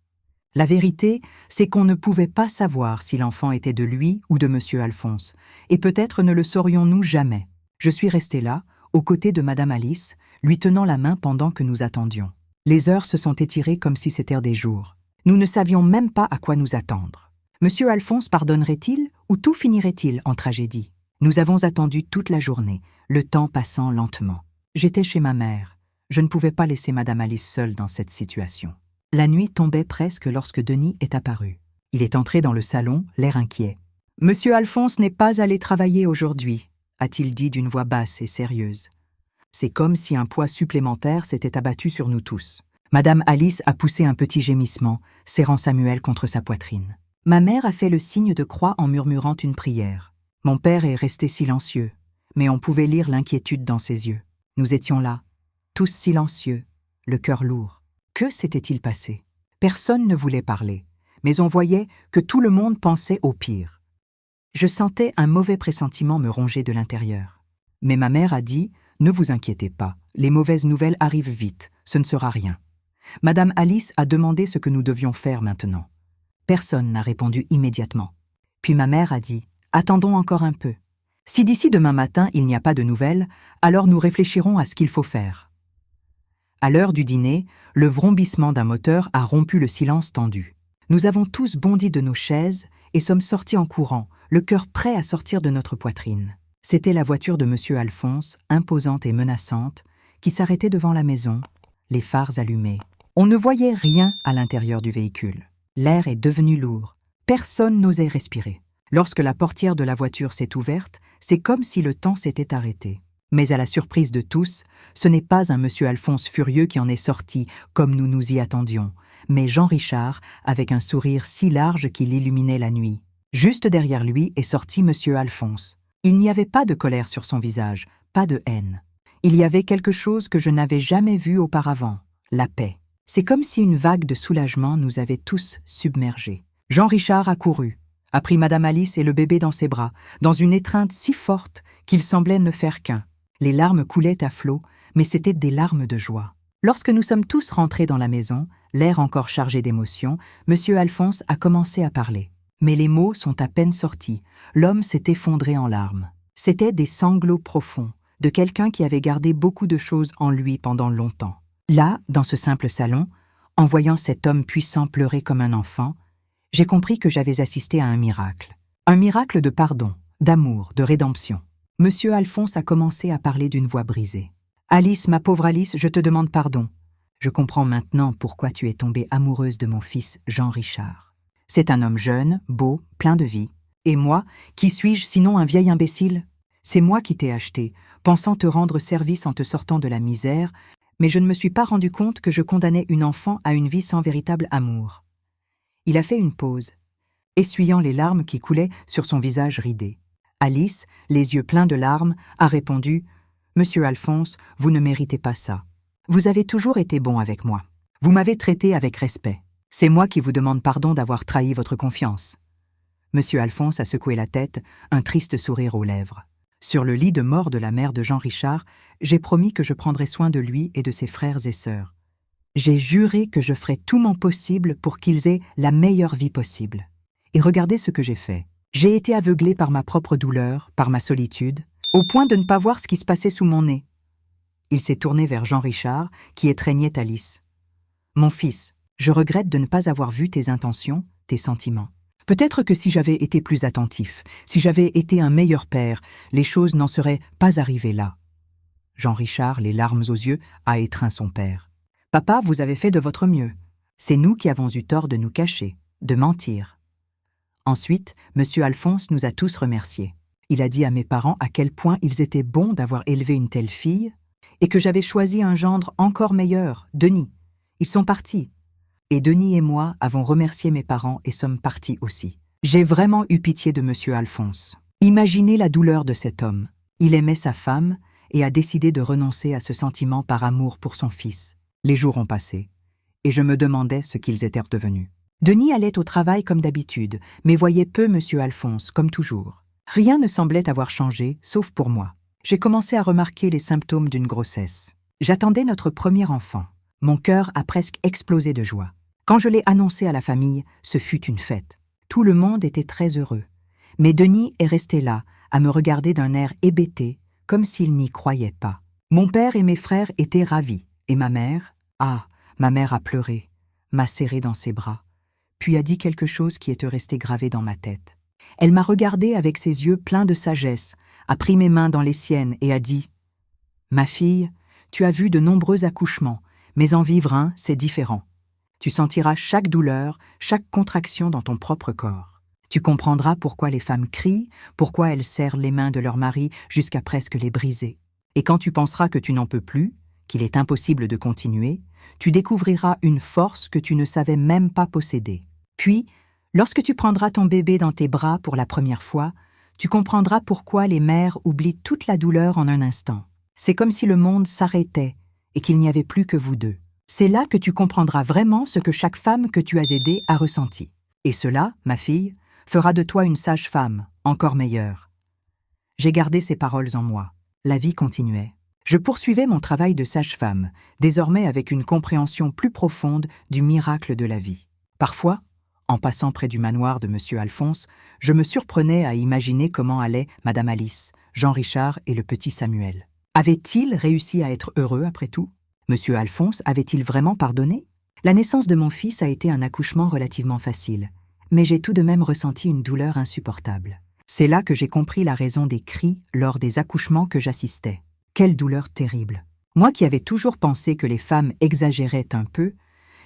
S1: La vérité, c'est qu'on ne pouvait pas savoir si l'enfant était de lui ou de monsieur Alphonse, et peut-être ne le saurions-nous jamais. Je suis restée là, aux côtés de Madame Alice, lui tenant la main pendant que nous attendions. Les heures se sont étirées comme si c'étaient des jours. Nous ne savions même pas à quoi nous attendre. Monsieur Alphonse pardonnerait-il ou tout finirait-il en tragédie? Nous avons attendu toute la journée, le temps passant lentement. J'étais chez ma mère. Je ne pouvais pas laisser Madame Alice seule dans cette situation. La nuit tombait presque lorsque Denis est apparu. Il est entré dans le salon, l'air inquiet. « Monsieur Alphonse n'est pas allé travailler aujourd'hui », a-t-il dit d'une voix basse et sérieuse. C'est comme si un poids supplémentaire s'était abattu sur nous tous. Madame Alice a poussé un petit gémissement, serrant Samuel contre sa poitrine. Ma mère a fait le signe de croix en murmurant une prière. Mon père est resté silencieux, mais on pouvait lire l'inquiétude dans ses yeux. Nous étions là, tous silencieux, le cœur lourd. Que s'était-il passé? Personne ne voulait parler, mais on voyait que tout le monde pensait au pire. Je sentais un mauvais pressentiment me ronger de l'intérieur. Mais ma mère a dit « Ne vous inquiétez pas, les mauvaises nouvelles arrivent vite, ce ne sera rien. » Madame Alice a demandé ce que nous devions faire maintenant. Personne n'a répondu immédiatement. Puis ma mère a dit « Attendons encore un peu. Si d'ici demain matin il n'y a pas de nouvelles, alors nous réfléchirons à ce qu'il faut faire. » À l'heure du dîner, le vrombissement d'un moteur a rompu le silence tendu. Nous avons tous bondi de nos chaises et sommes sortis en courant, le cœur prêt à sortir de notre poitrine. C'était la voiture de M. Alphonse, imposante et menaçante, qui s'arrêtait devant la maison, les phares allumés. On ne voyait rien à l'intérieur du véhicule. L'air est devenu lourd. Personne n'osait respirer. Lorsque la portière de la voiture s'est ouverte, c'est comme si le temps s'était arrêté. Mais à la surprise de tous, ce n'est pas un M. Alphonse furieux qui en est sorti, comme nous nous y attendions, mais Jean Richard, avec un sourire si large qu'il illuminait la nuit. Juste derrière lui est sorti M. Alphonse. Il n'y avait pas de colère sur son visage, pas de haine. Il y avait quelque chose que je n'avais jamais vu auparavant, la paix. C'est comme si une vague de soulagement nous avait tous submergés. Jean Richard a couru, a pris Madame Alice et le bébé dans ses bras, dans une étreinte si forte qu'il semblait ne faire qu'un. Les larmes coulaient à flots, mais c'étaient des larmes de joie. Lorsque nous sommes tous rentrés dans la maison, l'air encore chargé d'émotion, M. Alphonse a commencé à parler. Mais les mots sont à peine sortis. L'homme s'est effondré en larmes. C'étaient des sanglots profonds, de quelqu'un qui avait gardé beaucoup de choses en lui pendant longtemps. Là, dans ce simple salon, en voyant cet homme puissant pleurer comme un enfant, j'ai compris que j'avais assisté à un miracle. Un miracle de pardon, d'amour, de rédemption. M. Alphonse a commencé à parler d'une voix brisée. « Alice, ma pauvre Alice, je te demande pardon. Je comprends maintenant pourquoi tu es tombée amoureuse de mon fils Jean Richard. C'est un homme jeune, beau, plein de vie. Et moi, qui suis-je sinon un vieil imbécile? C'est moi qui t'ai acheté, pensant te rendre service en te sortant de la misère, mais je ne me suis pas rendu compte que je condamnais une enfant à une vie sans véritable amour. » Il a fait une pause, essuyant les larmes qui coulaient sur son visage ridé. Alice, les yeux pleins de larmes, a répondu « Monsieur Alphonse, vous ne méritez pas ça. Vous avez toujours été bon avec moi. Vous m'avez traité avec respect. C'est moi qui vous demande pardon d'avoir trahi votre confiance. » Monsieur Alphonse a secoué la tête, un triste sourire aux lèvres. Sur le lit de mort de la mère de Jean Richard, j'ai promis que je prendrais soin de lui et de ses frères et sœurs. J'ai juré que je ferais tout mon possible pour qu'ils aient la meilleure vie possible. Et regardez ce que j'ai fait. J'ai été aveuglée par ma propre douleur, par ma solitude, au point de ne pas voir ce qui se passait sous mon nez. Il s'est tourné vers Jean Richard, qui étreignait Alice. « Mon fils, je regrette de ne pas avoir vu tes intentions, tes sentiments. Peut-être que si j'avais été plus attentif, si j'avais été un meilleur père, les choses n'en seraient pas arrivées là. » Jean Richard, les larmes aux yeux, a étreint son père. « Papa, vous avez fait de votre mieux. C'est nous qui avons eu tort de nous cacher, de mentir. » Ensuite, M. Alphonse nous a tous remerciés. Il a dit à mes parents à quel point ils étaient bons d'avoir élevé une telle fille et que j'avais choisi un gendre encore meilleur, Denis. Ils sont partis. Et Denis et moi avons remercié mes parents et sommes partis aussi. J'ai vraiment eu pitié de M. Alphonse. Imaginez la douleur de cet homme. Il aimait sa femme et a décidé de renoncer à ce sentiment par amour pour son fils. Les jours ont passé et je me demandais ce qu'ils étaient devenus. Denis allait au travail comme d'habitude, mais voyait peu M. Alphonse, comme toujours. Rien ne semblait avoir changé, sauf pour moi. J'ai commencé à remarquer les symptômes d'une grossesse. J'attendais notre premier enfant. Mon cœur a presque explosé de joie. Quand je l'ai annoncé à la famille, ce fut une fête. Tout le monde était très heureux. Mais Denis est resté là, à me regarder d'un air hébété, comme s'il n'y croyait pas. Mon père et mes frères étaient ravis, et ma mère a pleuré, m'a serré dans ses bras, puis a dit quelque chose qui est resté gravé dans ma tête. Elle m'a regardé avec ses yeux pleins de sagesse, a pris mes mains dans les siennes et a dit « Ma fille, tu as vu de nombreux accouchements, mais en vivre un, c'est différent. Tu sentiras chaque douleur, chaque contraction dans ton propre corps. Tu comprendras pourquoi les femmes crient, pourquoi elles serrent les mains de leur mari jusqu'à presque les briser. Et quand tu penseras que tu n'en peux plus, qu'il est impossible de continuer, tu découvriras une force que tu ne savais même pas posséder. Puis, lorsque tu prendras ton bébé dans tes bras pour la première fois, tu comprendras pourquoi les mères oublient toute la douleur en un instant. C'est comme si le monde s'arrêtait et qu'il n'y avait plus que vous deux. C'est là que tu comprendras vraiment ce que chaque femme que tu as aidée a ressenti. Et cela, ma fille, fera de toi une sage-femme, encore meilleure. » J'ai gardé ces paroles en moi. La vie continuait. Je poursuivais mon travail de sage-femme, désormais avec une compréhension plus profonde du miracle de la vie. Parfois, en passant près du manoir de M. Alphonse, je me surprenais à imaginer comment allaient Madame Alice, Jean Richard et le petit Samuel. Avaient-ils réussi à être heureux après tout? Monsieur Alphonse avait-il vraiment pardonné? La naissance de mon fils a été un accouchement relativement facile, mais j'ai tout de même ressenti une douleur insupportable. C'est là que j'ai compris la raison des cris lors des accouchements que j'assistais. Quelle douleur terrible! Moi qui avais toujours pensé que les femmes exagéraient un peu,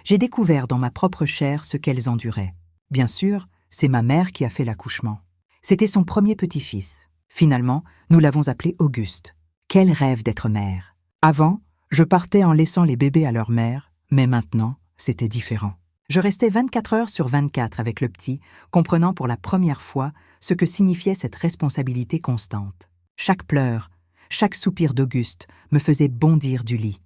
S1: j'ai découvert dans ma propre chair ce qu'elles enduraient. Bien sûr, c'est ma mère qui a fait l'accouchement. C'était son premier petit-fils. Finalement, nous l'avons appelé Auguste. Quel rêve d'être mère! Avant, je partais en laissant les bébés à leur mère, mais maintenant, c'était différent. Je restais 24 heures sur 24 avec le petit, comprenant pour la première fois ce que signifiait cette responsabilité constante. Chaque pleur, chaque soupir d'Auguste me faisait bondir du lit,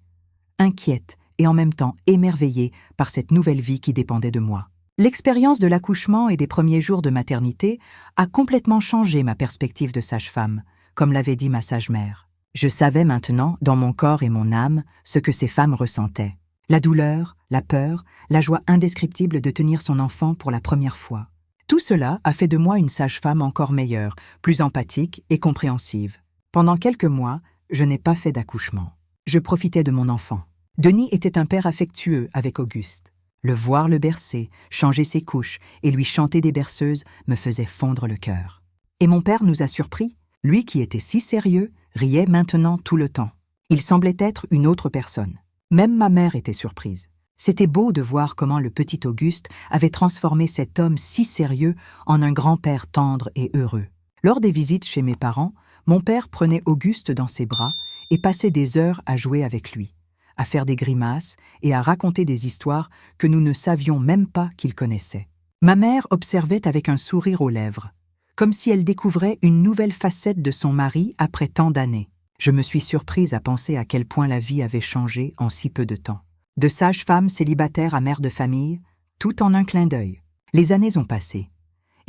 S1: inquiète et en même temps émerveillée par cette nouvelle vie qui dépendait de moi. L'expérience de l'accouchement et des premiers jours de maternité a complètement changé ma perspective de sage-femme, comme l'avait dit ma sage-mère. Je savais maintenant, dans mon corps et mon âme, ce que ces femmes ressentaient. La douleur, la peur, la joie indescriptible de tenir son enfant pour la première fois. Tout cela a fait de moi une sage-femme encore meilleure, plus empathique et compréhensive. Pendant quelques mois, je n'ai pas fait d'accouchement. Je profitais de mon enfant. Denis était un père affectueux avec Auguste. Le voir le bercer, changer ses couches et lui chanter des berceuses me faisait fondre le cœur. Et mon père nous a surpris. Lui qui était si sérieux, riait maintenant tout le temps. Il semblait être une autre personne. Même ma mère était surprise. C'était beau de voir comment le petit Auguste avait transformé cet homme si sérieux en un grand-père tendre et heureux. Lors des visites chez mes parents, mon père prenait Auguste dans ses bras et passait des heures à jouer avec lui, à faire des grimaces et à raconter des histoires que nous ne savions même pas qu'il connaissait. Ma mère observait avec un sourire aux lèvres, comme si elle découvrait une nouvelle facette de son mari après tant d'années. Je me suis surprise à penser à quel point la vie avait changé en si peu de temps. De sage-femme célibataire à mère de famille, tout en un clin d'œil. Les années ont passé,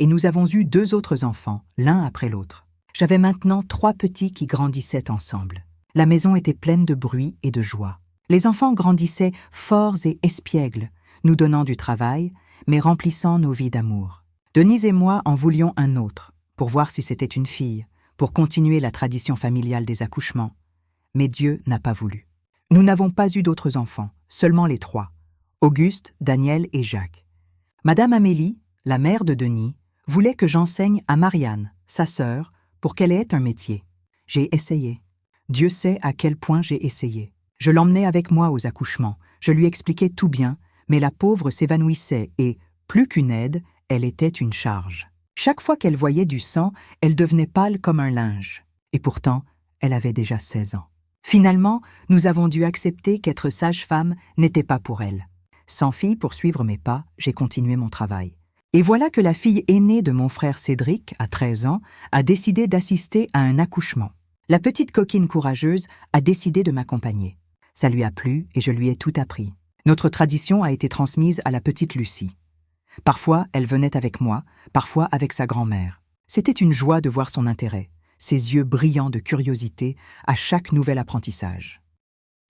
S1: et nous avons eu 2 autres enfants, l'un après l'autre. J'avais maintenant 3 petits qui grandissaient ensemble. La maison était pleine de bruit et de joie. Les enfants grandissaient forts et espiègles, nous donnant du travail, mais remplissant nos vies d'amour. Denise et moi en voulions un autre, pour voir si c'était une fille, pour continuer la tradition familiale des accouchements. Mais Dieu n'a pas voulu. Nous n'avons pas eu d'autres enfants, seulement les 3, Auguste, Daniel et Jacques. Madame Amélie, la mère de Denis, voulait que j'enseigne à Marianne, sa sœur, pour qu'elle ait un métier. J'ai essayé. Dieu sait à quel point j'ai essayé. Je l'emmenais avec moi aux accouchements, je lui expliquais tout bien, mais la pauvre s'évanouissait et, plus qu'une aide, elle était une charge. Chaque fois qu'elle voyait du sang, elle devenait pâle comme un linge. Et pourtant, elle avait déjà 16 ans. Finalement, nous avons dû accepter qu'être sage-femme n'était pas pour elle. Sans fille pour suivre mes pas, j'ai continué mon travail. Et voilà que la fille aînée de mon frère Cédric, à 13 ans, a décidé d'assister à un accouchement. La petite coquine courageuse a décidé de m'accompagner. Ça lui a plu et je lui ai tout appris. Notre tradition a été transmise à la petite Lucie. Parfois, elle venait avec moi, parfois avec sa grand-mère. C'était une joie de voir son intérêt, ses yeux brillants de curiosité à chaque nouvel apprentissage.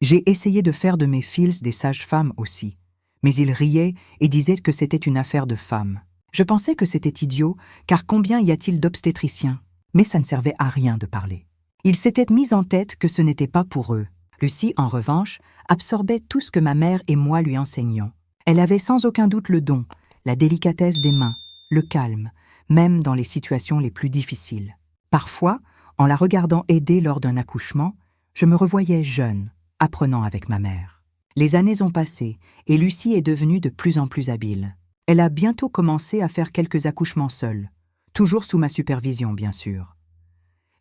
S1: J'ai essayé de faire de mes fils des sages-femmes aussi, mais ils riaient et disaient que c'était une affaire de femmes. Je pensais que c'était idiot, car combien y a-t-il d'obstétriciens? Mais ça ne servait à rien de parler. Ils s'étaient mis en tête que ce n'était pas pour eux. Lucie, en revanche, absorbait tout ce que ma mère et moi lui enseignions. Elle avait sans aucun doute le don, la délicatesse des mains, le calme, même dans les situations les plus difficiles. Parfois, en la regardant aider lors d'un accouchement, je me revoyais jeune, apprenant avec ma mère. Les années ont passé et Lucie est devenue de plus en plus habile. Elle a bientôt commencé à faire quelques accouchements seule, toujours sous ma supervision, bien sûr.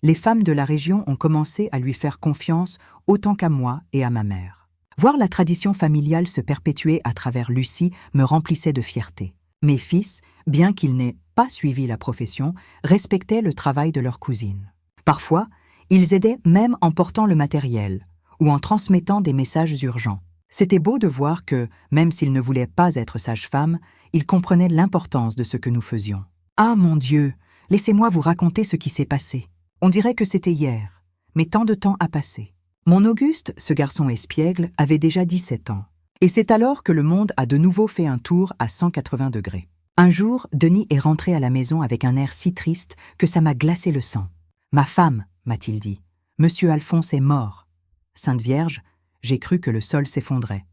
S1: Les femmes de la région ont commencé à lui faire confiance autant qu'à moi et à ma mère. Voir la tradition familiale se perpétuer à travers Lucie me remplissait de fierté. Mes fils, bien qu'ils n'aient pas suivi la profession, respectaient le travail de leur cousine. Parfois, ils aidaient même en portant le matériel ou en transmettant des messages urgents. C'était beau de voir que, même s'ils ne voulaient pas être sages-femmes, ils comprenaient l'importance de ce que nous faisions. Ah mon Dieu, laissez-moi vous raconter ce qui s'est passé. On dirait que c'était hier, mais tant de temps a passé. Mon Auguste, ce garçon espiègle, avait déjà 17 ans. Et c'est alors que le monde a de nouveau fait un tour à 180 degrés. Un jour, Denis est rentré à la maison avec un air si triste que ça m'a glacé le sang. « Ma femme, m'a-t-il dit, Monsieur Alphonse est mort. » Sainte Vierge, J'ai cru que le sol s'effondrait.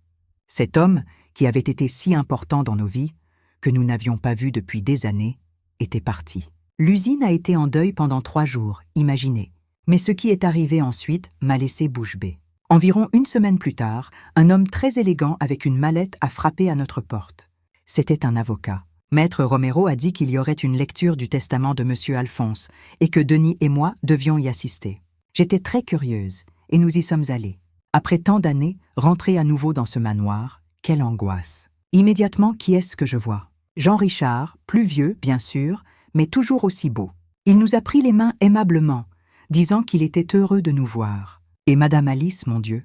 S1: Cet homme, qui avait été si important dans nos vies, que nous n'avions pas vu depuis des années, était parti. L'usine a été en deuil pendant 3 jours, imaginez. Mais ce qui est arrivé ensuite m'a laissé bouche bée. Environ 1 semaine plus tard, un homme très élégant avec une mallette a frappé à notre porte. C'était un avocat. Maître Romero a dit qu'il y aurait une lecture du testament de M. Alphonse et que Denis et moi devions y assister. J'étais très curieuse et nous y sommes allés. Après tant d'années, rentrer à nouveau dans ce manoir, quelle angoisse. Immédiatement, qui est-ce que je vois? Jean Richard, plus vieux, bien sûr, mais toujours aussi beau. Il nous a pris les mains aimablement, disant qu'il était heureux de nous voir. Et Madame Alice, mon Dieu,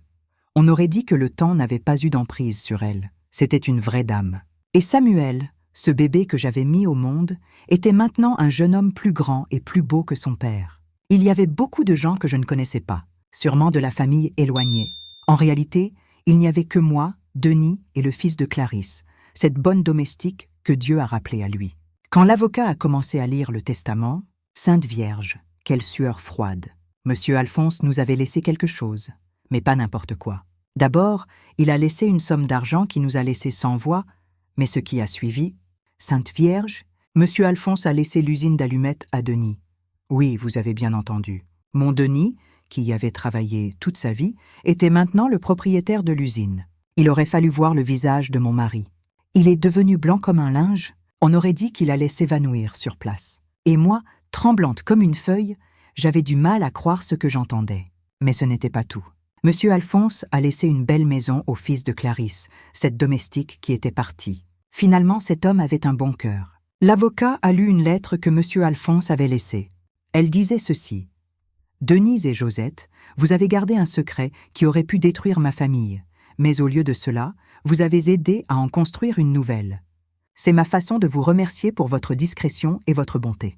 S1: on aurait dit que le temps n'avait pas eu d'emprise sur elle. C'était une vraie dame. Et Samuel, ce bébé que j'avais mis au monde, était maintenant un jeune homme plus grand et plus beau que son père. Il y avait beaucoup de gens que je ne connaissais pas, sûrement de la famille éloignée. En réalité, il n'y avait que moi, Denis et le fils de Clarisse, cette bonne domestique que Dieu a rappelée à lui. Quand l'avocat a commencé à lire le testament, Sainte Vierge, quelle sueur froide. Monsieur Alphonse nous avait laissé quelque chose, mais pas n'importe quoi. D'abord, il a laissé une somme d'argent qui nous a laissé sans voix, mais ce qui a suivi, Sainte Vierge, Monsieur Alphonse a laissé l'usine d'allumettes à Denis. Oui, vous avez bien entendu. Mon Denis, qui y avait travaillé toute sa vie, était maintenant le propriétaire de l'usine. Il aurait fallu voir le visage de mon mari. Il est devenu blanc comme un linge, on aurait dit qu'il allait s'évanouir sur place. Et moi, tremblante comme une feuille, j'avais du mal à croire ce que j'entendais. Mais ce n'était pas tout. Monsieur Alphonse a laissé une belle maison au fils de Clarisse, cette domestique qui était partie. Finalement, cet homme avait un bon cœur. L'avocat a lu une lettre que Monsieur Alphonse avait laissée. Elle disait ceci. « Denise et Josette, vous avez gardé un secret qui aurait pu détruire ma famille, mais au lieu de cela, vous avez aidé à en construire une nouvelle. C'est ma façon de vous remercier pour votre discrétion et votre bonté. »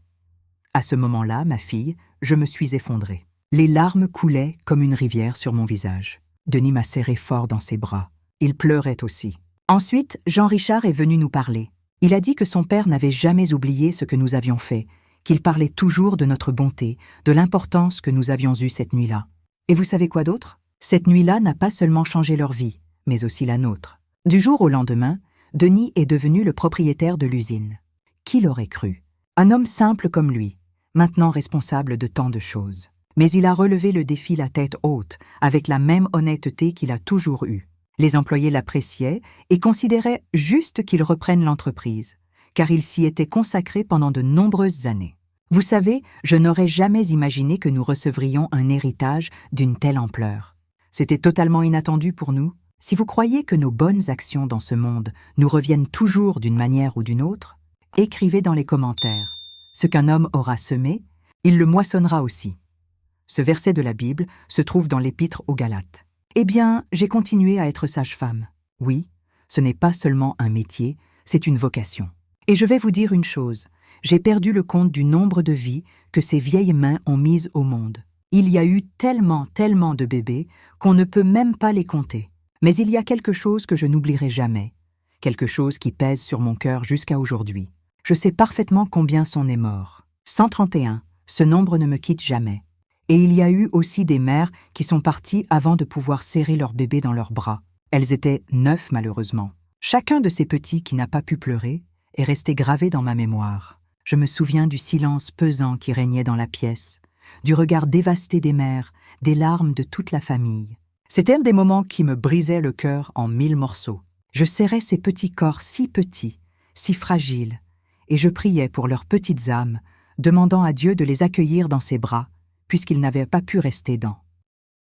S1: À ce moment-là, ma fille, je me suis effondrée. Les larmes coulaient comme une rivière sur mon visage. Denis m'a serré fort dans ses bras. Il pleurait aussi. Ensuite, Jean Richard est venu nous parler. Il a dit que son père n'avait jamais oublié ce que nous avions fait, qu'il parlait toujours de notre bonté, de l'importance que nous avions eue cette nuit-là. Et vous savez quoi d'autre? Cette nuit-là n'a pas seulement changé leur vie, mais aussi la nôtre. Du jour au lendemain, Denis est devenu le propriétaire de l'usine. Qui l'aurait cru? Un homme simple comme lui, maintenant responsable de tant de choses. Mais il a relevé le défi la tête haute, avec la même honnêteté qu'il a toujours eue. Les employés l'appréciaient et considéraient juste qu'il reprenne l'entreprise, car il s'y était consacré pendant de nombreuses années. Vous savez, je n'aurais jamais imaginé que nous recevrions un héritage d'une telle ampleur. C'était totalement inattendu pour nous. Si vous croyez que nos bonnes actions dans ce monde nous reviennent toujours d'une manière ou d'une autre, écrivez dans les commentaires. Ce qu'un homme aura semé, il le moissonnera aussi. Ce verset de la Bible se trouve dans l'Épître aux Galates. Eh bien, j'ai continué à être sage-femme. Oui, ce n'est pas seulement un métier, c'est une vocation. Et je vais vous dire une chose, j'ai perdu le compte du nombre de vies que ces vieilles mains ont mises au monde. Il y a eu tellement de bébés qu'on ne peut même pas les compter. Mais il y a quelque chose que je n'oublierai jamais, quelque chose qui pèse sur mon cœur jusqu'à aujourd'hui. Je sais parfaitement combien sont nés morts. 131, ce nombre ne me quitte jamais. Et il y a eu aussi des mères qui sont parties avant de pouvoir serrer leur bébé dans leurs bras. Elles étaient 9 malheureusement. Chacun de ces petits qui n'a pas pu pleurer est resté gravé dans ma mémoire. Je me souviens du silence pesant qui régnait dans la pièce, du regard dévasté des mères, des larmes de toute la famille. C'était un des moments qui me brisait le cœur en 1000 morceaux. Je serrais ces petits corps si petits, si fragiles, et je priais pour leurs petites âmes, demandant à Dieu de les accueillir dans ses bras, puisqu'ils n'avaient pas pu rester dans.